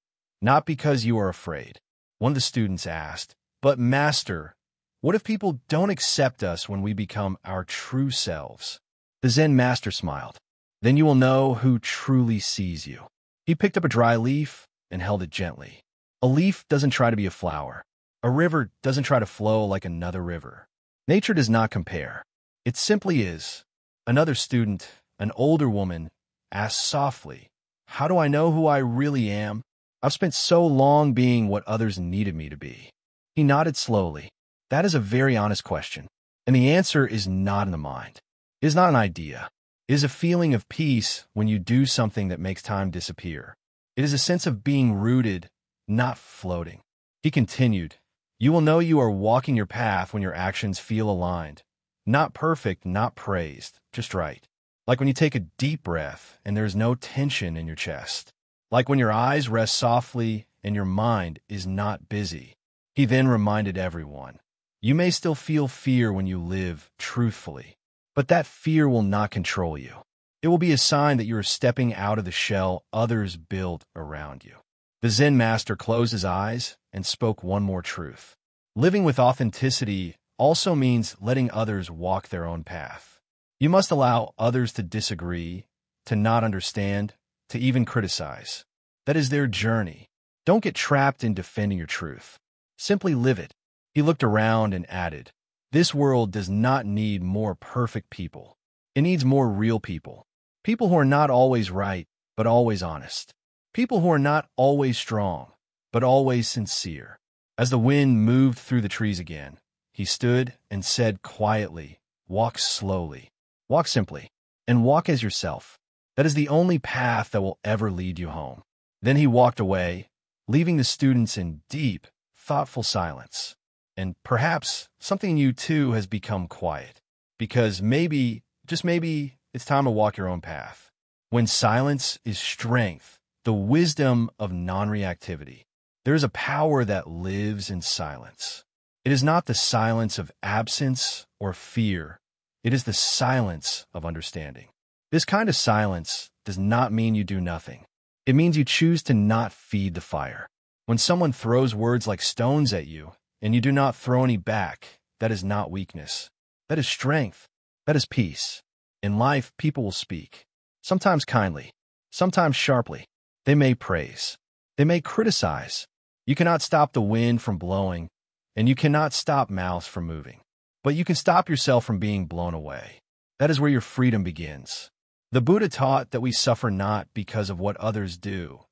not because you are afraid. One of the students asked, "But Master, what if people don't accept us when we become our true selves?" The Zen master smiled. "Then you will know who truly sees you." He picked up a dry leaf and held it gently. A leaf doesn't try to be a flower. A river doesn't try to flow like another river. Nature does not compare. It simply is. Another student, an older woman, asked softly, "How do I know who I really am? I've spent so long being what others needed me to be." He nodded slowly. That is a very honest question. And the answer is not in the mind. It is not an idea. It is a feeling of peace when you do something that makes time disappear. It is a sense of being rooted, not floating. He continued, "You will know you are walking your path when your actions feel aligned. Not perfect, not praised, just right. Like when you take a deep breath and there is no tension in your chest. Like when your eyes rest softly and your mind is not busy." He then reminded everyone, "You may still feel fear when you live truthfully, but that fear will not control you. It will be a sign that you are stepping out of the shell others built around you." The Zen master closed his eyes and spoke one more truth. Living with authenticity also means letting others walk their own path. You must allow others to disagree, to not understand, to even criticize. That is their journey. Don't get trapped in defending your truth. Simply live it. He looked around and added, "This world does not need more perfect people. It needs more real people. People who are not always right, but always honest. People who are not always strong, but always sincere." As the wind moved through the trees again, he stood and said quietly, "Walk slowly, walk simply, and walk as yourself. That is the only path that will ever lead you home." Then he walked away, leaving the students in deep, thoughtful silence. And perhaps something in you too has become quiet. Because maybe, just maybe, it's time to walk your own path. When silence is strength, the wisdom of non-reactivity. There is a power that lives in silence. It is not the silence of absence or fear. It is the silence of understanding. This kind of silence does not mean you do nothing. It means you choose to not feed the fire. When someone throws words like stones at you, and you do not throw any back, that is not weakness. That is strength. That is peace. In life, people will speak. Sometimes kindly. Sometimes sharply. They may praise. They may criticize. You cannot stop the wind from blowing, and you cannot stop mouths from moving. But you can stop yourself from being blown away. That is where your freedom begins. The Buddha taught that we suffer not because of what others do,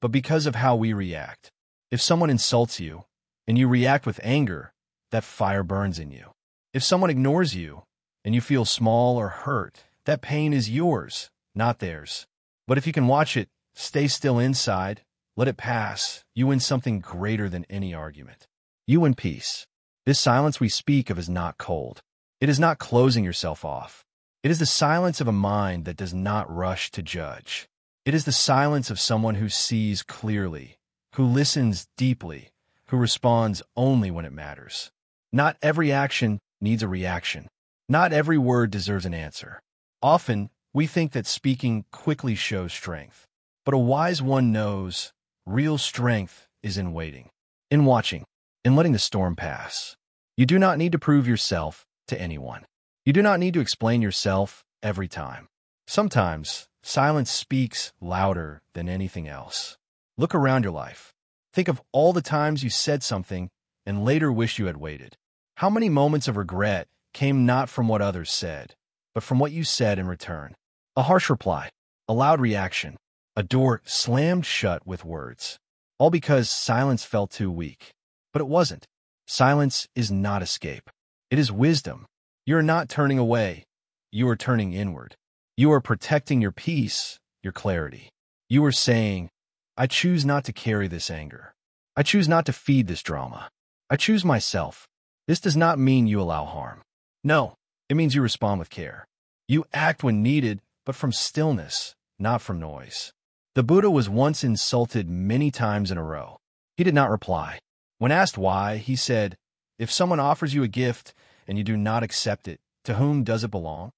but because of how we react. If someone insults you, and you react with anger, that fire burns in you. If someone ignores you, and you feel small or hurt, that pain is yours, not theirs. But if you can watch it, stay still inside, let it pass, you win something greater than any argument. You win peace. This silence we speak of is not cold. It is not closing yourself off. It is the silence of a mind that does not rush to judge. It is the silence of someone who sees clearly, who listens deeply, who responds only when it matters. Not every action needs a reaction. Not every word deserves an answer. Often, we think that speaking quickly shows strength. But a wise one knows real strength is in waiting, in watching, in letting the storm pass. You do not need to prove yourself to anyone. You do not need to explain yourself every time. Sometimes, silence speaks louder than anything else. Look around your life. Think of all the times you said something and later wish you had waited. How many moments of regret came not from what others said, but from what you said in return? A harsh reply, a loud reaction, a door slammed shut with words. All because silence felt too weak. But it wasn't. Silence is not escape. It is wisdom. You are not turning away. You are turning inward. You are protecting your peace, your clarity. You are saying, I choose not to carry this anger. I choose not to feed this drama. I choose myself. This does not mean you allow harm. No, it means you respond with care. You act when needed, but from stillness, not from noise. The Buddha was once insulted many times in a row. He did not reply. When asked why, he said, "If someone offers you a gift and you do not accept it, to whom does it belong?"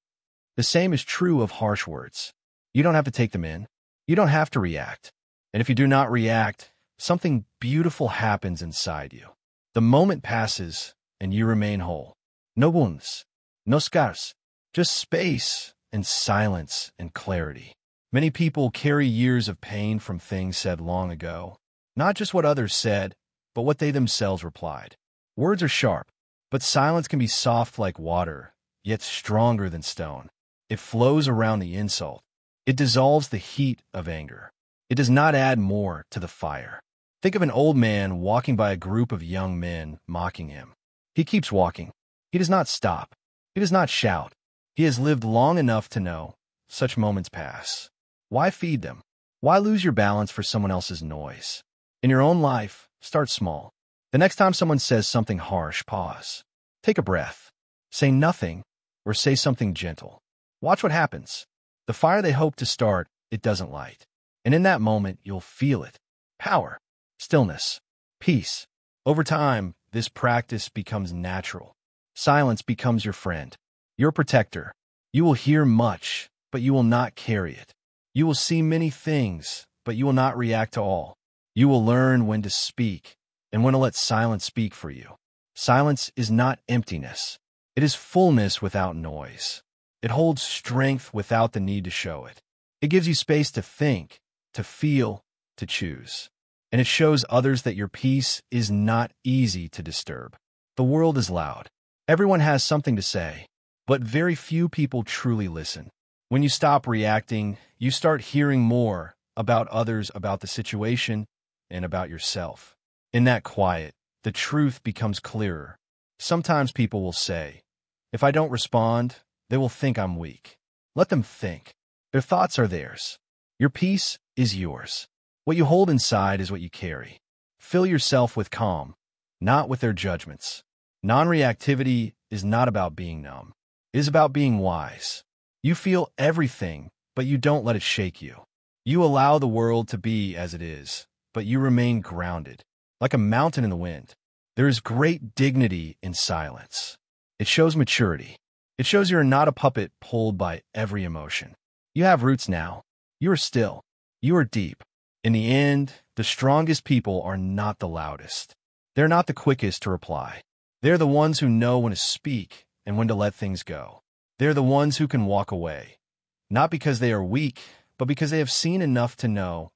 The same is true of harsh words. You don't have to take them in. You don't have to react. And if you do not react, something beautiful happens inside you. The moment passes and you remain whole. No wounds, no scars, just space and silence and clarity. Many people carry years of pain from things said long ago, not just what others said, but what they themselves replied. Words are sharp, but silence can be soft like water, yet stronger than stone. It flows around the insult. It dissolves the heat of anger. It does not add more to the fire. Think of an old man walking by a group of young men mocking him. He keeps walking. He does not stop. He does not shout. He has lived long enough to know such moments pass. Why feed them? Why lose your balance for someone else's noise? In your own life, start small. The next time someone says something harsh, pause. Take a breath. Say nothing, or say something gentle. Watch what happens. The fire they hope to start, it doesn't light. And in that moment, you'll feel it. Power, stillness, peace. Over time, this practice becomes natural. Silence becomes your friend, your protector. You will hear much, but you will not carry it. You will see many things, but you will not react to all. You will learn when to speak and when to let silence speak for you. Silence is not emptiness. It is fullness without noise. It holds strength without the need to show it. It gives you space to think, to feel, to choose. And it shows others that your peace is not easy to disturb. The world is loud. Everyone has something to say, but very few people truly listen. When you stop reacting, you start hearing more about others, about the situation, and about yourself. In that quiet, the truth becomes clearer. Sometimes people will say, "If I don't respond, they will think I'm weak." Let them think. Their thoughts are theirs. Your peace is yours. What you hold inside is what you carry. Fill yourself with calm, not with their judgments. Non-reactivity is not about being numb. It is about being wise. You feel everything, but you don't let it shake you. You allow the world to be as it is, but you remain grounded, like a mountain in the wind. There is great dignity in silence. It shows maturity. It shows you are not a puppet pulled by every emotion. You have roots now. You are still. You are deep. In the end, the strongest people are not the loudest. They're not the quickest to reply. They're the ones who know when to speak and when to let things go. They're the ones who can walk away, not because they are weak, but because they have seen enough to know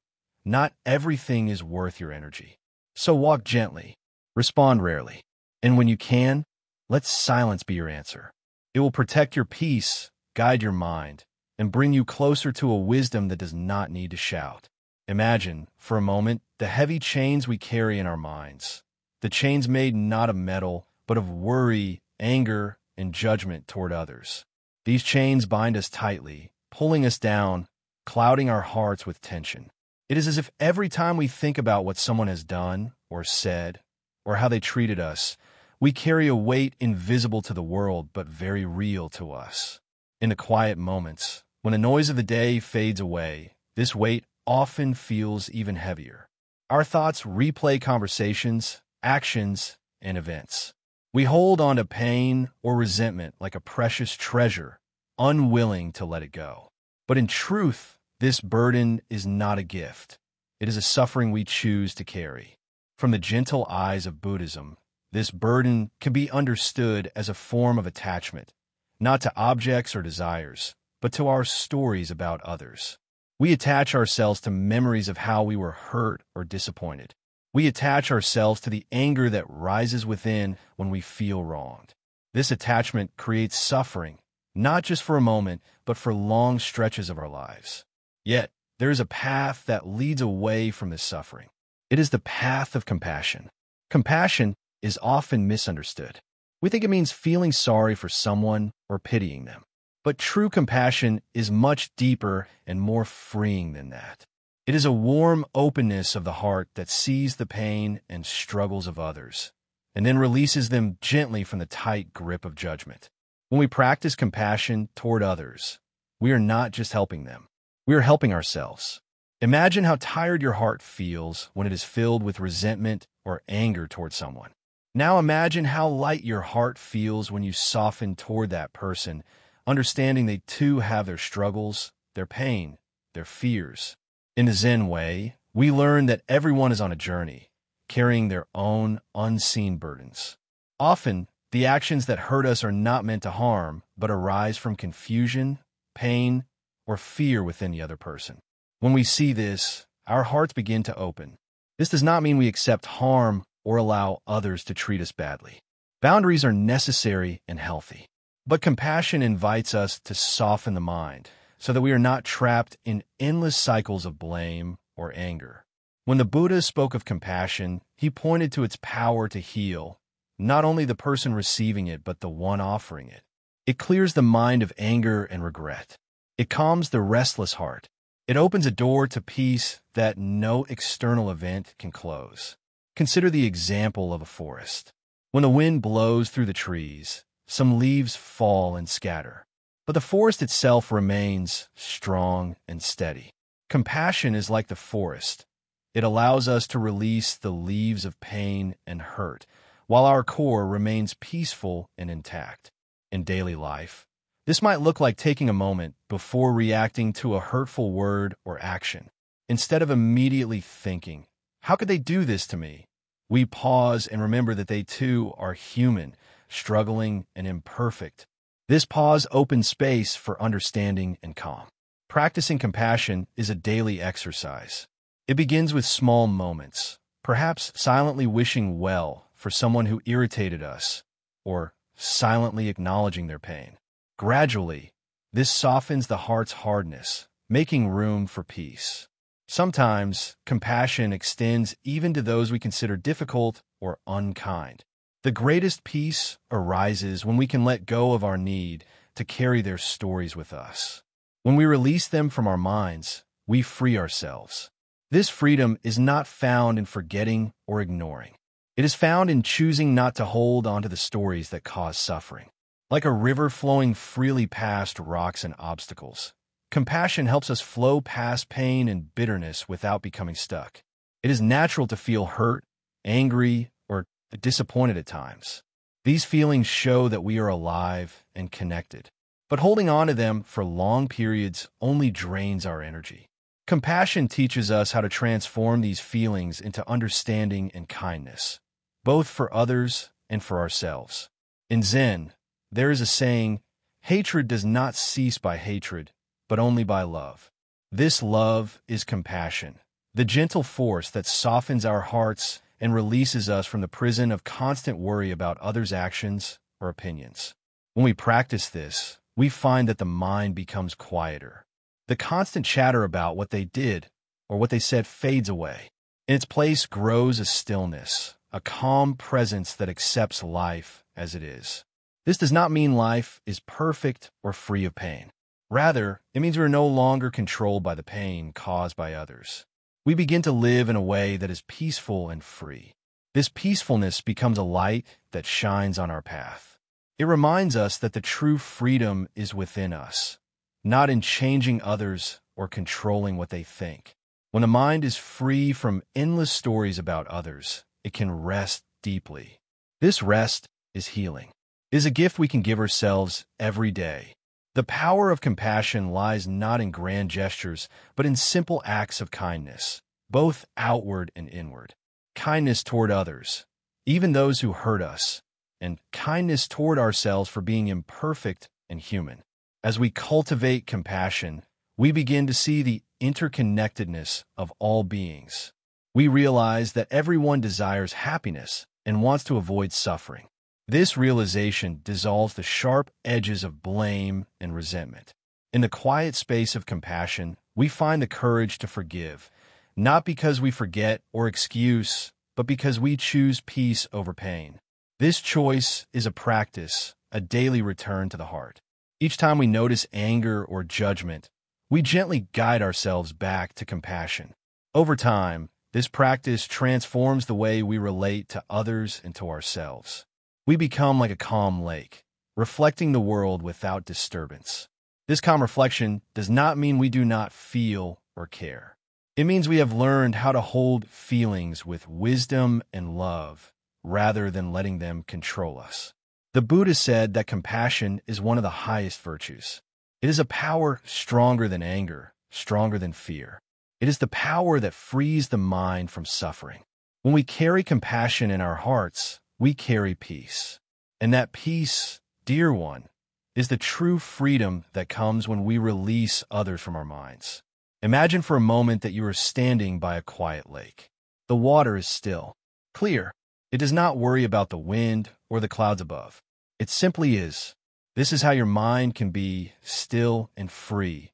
not everything is worth your energy. So walk gently, respond rarely, and when you can, let silence be your answer. It will protect your peace, guide your mind, and bring you closer to a wisdom that does not need to shout. Imagine, for a moment, the heavy chains we carry in our minds, the chains made not of metal, but of worry, anger, and judgment toward others. These chains bind us tightly, pulling us down, clouding our hearts with tension. It is as if every time we think about what someone has done or said, or how they treated us, we carry a weight invisible to the world but very real to us. In the quiet moments, when the noise of the day fades away, this weight often feels even heavier. Our thoughts replay conversations, actions, and events. We hold on to pain or resentment like a precious treasure, unwilling to let it go. But in truth, this burden is not a gift. It is a suffering we choose to carry. From the gentle eyes of Buddhism, this burden can be understood as a form of attachment, not to objects or desires, but to our stories about others. We attach ourselves to memories of how we were hurt or disappointed. We attach ourselves to the anger that rises within when we feel wronged. This attachment creates suffering, not just for a moment, but for long stretches of our lives. Yet, there is a path that leads away from this suffering. It is the path of compassion. Compassion is often misunderstood. We think it means feeling sorry for someone or pitying them. But true compassion is much deeper and more freeing than that. It is a warm openness of the heart that sees the pain and struggles of others, and then releases them gently from the tight grip of judgment. When we practice compassion toward others, we are not just helping them, we are helping ourselves. Imagine how tired your heart feels when it is filled with resentment or anger toward someone. Now imagine how light your heart feels when you soften toward that person, understanding they too have their struggles, their pain, their fears. In the Zen way, we learn that everyone is on a journey, carrying their own unseen burdens. Often, the actions that hurt us are not meant to harm, but arise from confusion, pain, or fear within the other person. When we see this, our hearts begin to open. This does not mean we accept harm or allow others to treat us badly. Boundaries are necessary and healthy. But compassion invites us to soften the mind so that we are not trapped in endless cycles of blame or anger. When the Buddha spoke of compassion, he pointed to its power to heal, not only the person receiving it, but the one offering it. It clears the mind of anger and regret. It calms the restless heart. It opens a door to peace that no external event can close. Consider the example of a forest. When the wind blows through the trees, some leaves fall and scatter, but the forest itself remains strong and steady. Compassion is like the forest. It allows us to release the leaves of pain and hurt, while our core remains peaceful and intact. In daily life, this might look like taking a moment before reacting to a hurtful word or action. Instead of immediately thinking, "How could they do this to me?" we pause and remember that they too are human, struggling and imperfect. This pause opens space for understanding and calm. Practicing compassion is a daily exercise. It begins with small moments, perhaps silently wishing well for someone who irritated us, or silently acknowledging their pain. Gradually, this softens the heart's hardness, making room for peace. Sometimes, compassion extends even to those we consider difficult or unkind. The greatest peace arises when we can let go of our need to carry their stories with us. When we release them from our minds, we free ourselves. This freedom is not found in forgetting or ignoring. It is found in choosing not to hold onto the stories that cause suffering. Like a river flowing freely past rocks and obstacles, compassion helps us flow past pain and bitterness without becoming stuck. It is natural to feel hurt, angry, or disappointed at times. These feelings show that we are alive and connected. But holding on to them for long periods only drains our energy. Compassion teaches us how to transform these feelings into understanding and kindness, both for others and for ourselves. In Zen, there is a saying, "Hatred does not cease by hatred, but only by love." This love is compassion, the gentle force that softens our hearts and releases us from the prison of constant worry about others' actions or opinions. When we practice this, we find that the mind becomes quieter. The constant chatter about what they did or what they said fades away. In its place grows a stillness, a calm presence that accepts life as it is. This does not mean life is perfect or free of pain. Rather, it means we are no longer controlled by the pain caused by others. We begin to live in a way that is peaceful and free. This peacefulness becomes a light that shines on our path. It reminds us that the true freedom is within us, not in changing others or controlling what they think. When the mind is free from endless stories about others, it can rest deeply. This rest is healing. It is a gift we can give ourselves every day. The power of compassion lies not in grand gestures, but in simple acts of kindness, both outward and inward. Kindness toward others, even those who hurt us, and kindness toward ourselves for being imperfect and human. As we cultivate compassion, we begin to see the interconnectedness of all beings. We realize that everyone desires happiness and wants to avoid suffering. This realization dissolves the sharp edges of blame and resentment. In the quiet space of compassion, we find the courage to forgive, not because we forget or excuse, but because we choose peace over pain. This choice is a practice, a daily return to the heart. Each time we notice anger or judgment, we gently guide ourselves back to compassion. Over time, this practice transforms the way we relate to others and to ourselves. We become like a calm lake, reflecting the world without disturbance. This calm reflection does not mean we do not feel or care. It means we have learned how to hold feelings with wisdom and love, rather than letting them control us. The Buddha said that compassion is one of the highest virtues. It is a power stronger than anger, stronger than fear. It is the power that frees the mind from suffering. When we carry compassion in our hearts, we carry peace. And that peace, dear one, is the true freedom that comes when we release others from our minds. Imagine for a moment that you are standing by a quiet lake. The water is still, clear. It does not worry about the wind or the clouds above. It simply is. This is how your mind can be still and free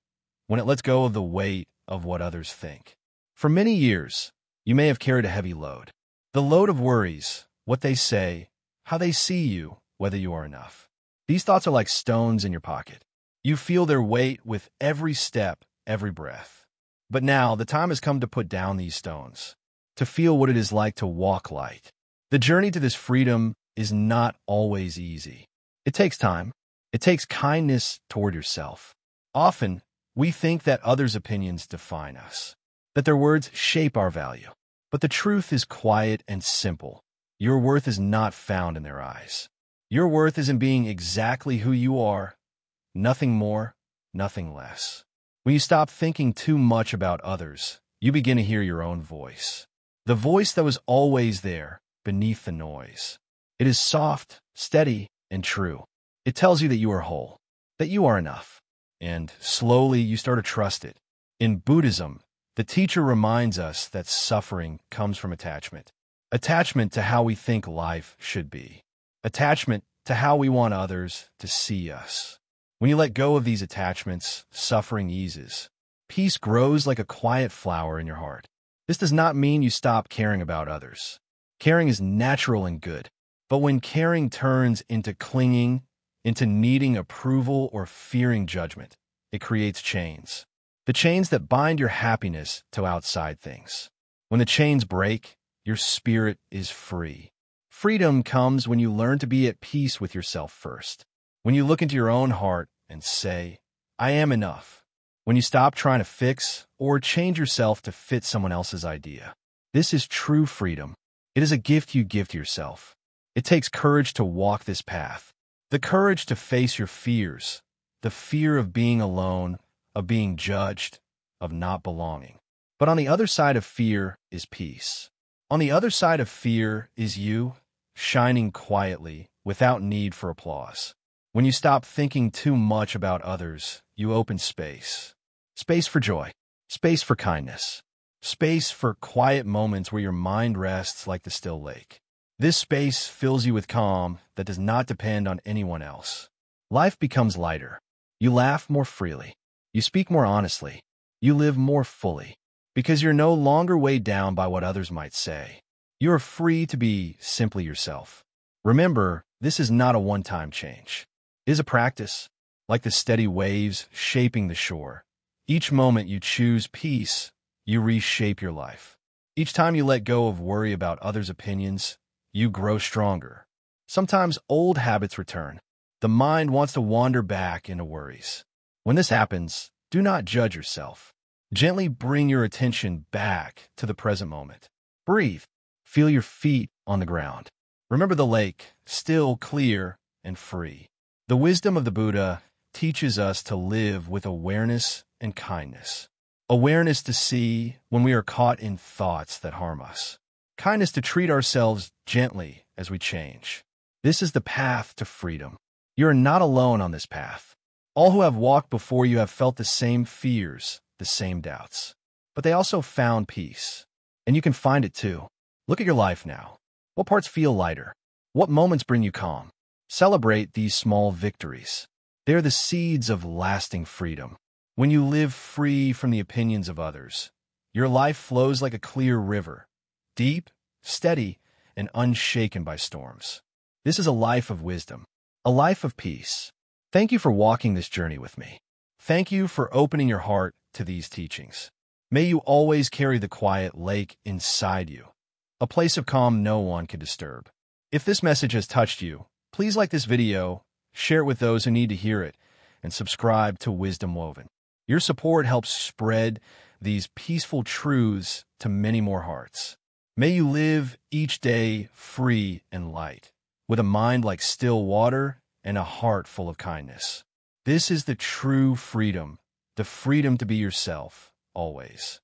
when it lets go of the weight of what others think. For many years, you may have carried a heavy load. The load of worries, what they say, how they see you, whether you are enough. These thoughts are like stones in your pocket. You feel their weight with every step, every breath. But now the time has come to put down these stones, to feel what it is like to walk light. The journey to this freedom is not always easy. It takes time. It takes kindness toward yourself. Often, we think that others' opinions define us, that their words shape our value. But the truth is quiet and simple. Your worth is not found in their eyes. Your worth is in being exactly who you are, nothing more, nothing less. When you stop thinking too much about others, you begin to hear your own voice. The voice that was always there, beneath the noise. It is soft, steady, and true. It tells you that you are whole, that you are enough. And slowly you start to trust it. In Buddhism, the teacher reminds us that suffering comes from attachment. Attachment to how we think life should be. Attachment to how we want others to see us. When you let go of these attachments, suffering eases. Peace grows like a quiet flower in your heart. This does not mean you stop caring about others. Caring is natural and good. But when caring turns into clinging, into needing approval or fearing judgment, it creates chains. The chains that bind your happiness to outside things. When the chains break, your spirit is free. Freedom comes when you learn to be at peace with yourself first. When you look into your own heart and say, I am enough. When you stop trying to fix or change yourself to fit someone else's idea. This is true freedom. It is a gift you give to yourself. It takes courage to walk this path. The courage to face your fears, the fear of being alone, of being judged, of not belonging. But on the other side of fear is peace. On the other side of fear is you, shining quietly, without need for applause. When you stop thinking too much about others, you open space. Space for joy, space for kindness, space for quiet moments where your mind rests like the still lake. This space fills you with calm that does not depend on anyone else. Life becomes lighter. You laugh more freely. You speak more honestly. You live more fully. Because you're no longer weighed down by what others might say. You are free to be simply yourself. Remember, this is not a one-time change. It is a practice, like the steady waves shaping the shore. Each moment you choose peace, you reshape your life. Each time you let go of worry about others' opinions, you grow stronger. Sometimes old habits return. The mind wants to wander back into worries. When this happens, do not judge yourself. Gently bring your attention back to the present moment. Breathe. Feel your feet on the ground. Remember the lake, still, clear, and free. The wisdom of the Buddha teaches us to live with awareness and kindness. Awareness to see when we are caught in thoughts that harm us. Kindness to treat ourselves gently as we change. This is the path to freedom. You are not alone on this path. All who have walked before you have felt the same fears, the same doubts. But they also found peace. And you can find it too. Look at your life now. What parts feel lighter? What moments bring you calm? Celebrate these small victories. They are the seeds of lasting freedom. When you live free from the opinions of others, your life flows like a clear river, deep, steady, and unshaken by storms. This is a life of wisdom, a life of peace. Thank you for walking this journey with me. Thank you for opening your heart to these teachings. May you always carry the quiet lake inside you, a place of calm no one can disturb. If this message has touched you, please like this video, share it with those who need to hear it, and subscribe to Wisdom Woven. Your support helps spread these peaceful truths to many more hearts. May you live each day free and light, with a mind like still water and a heart full of kindness. This is the true freedom, the freedom to be yourself, always.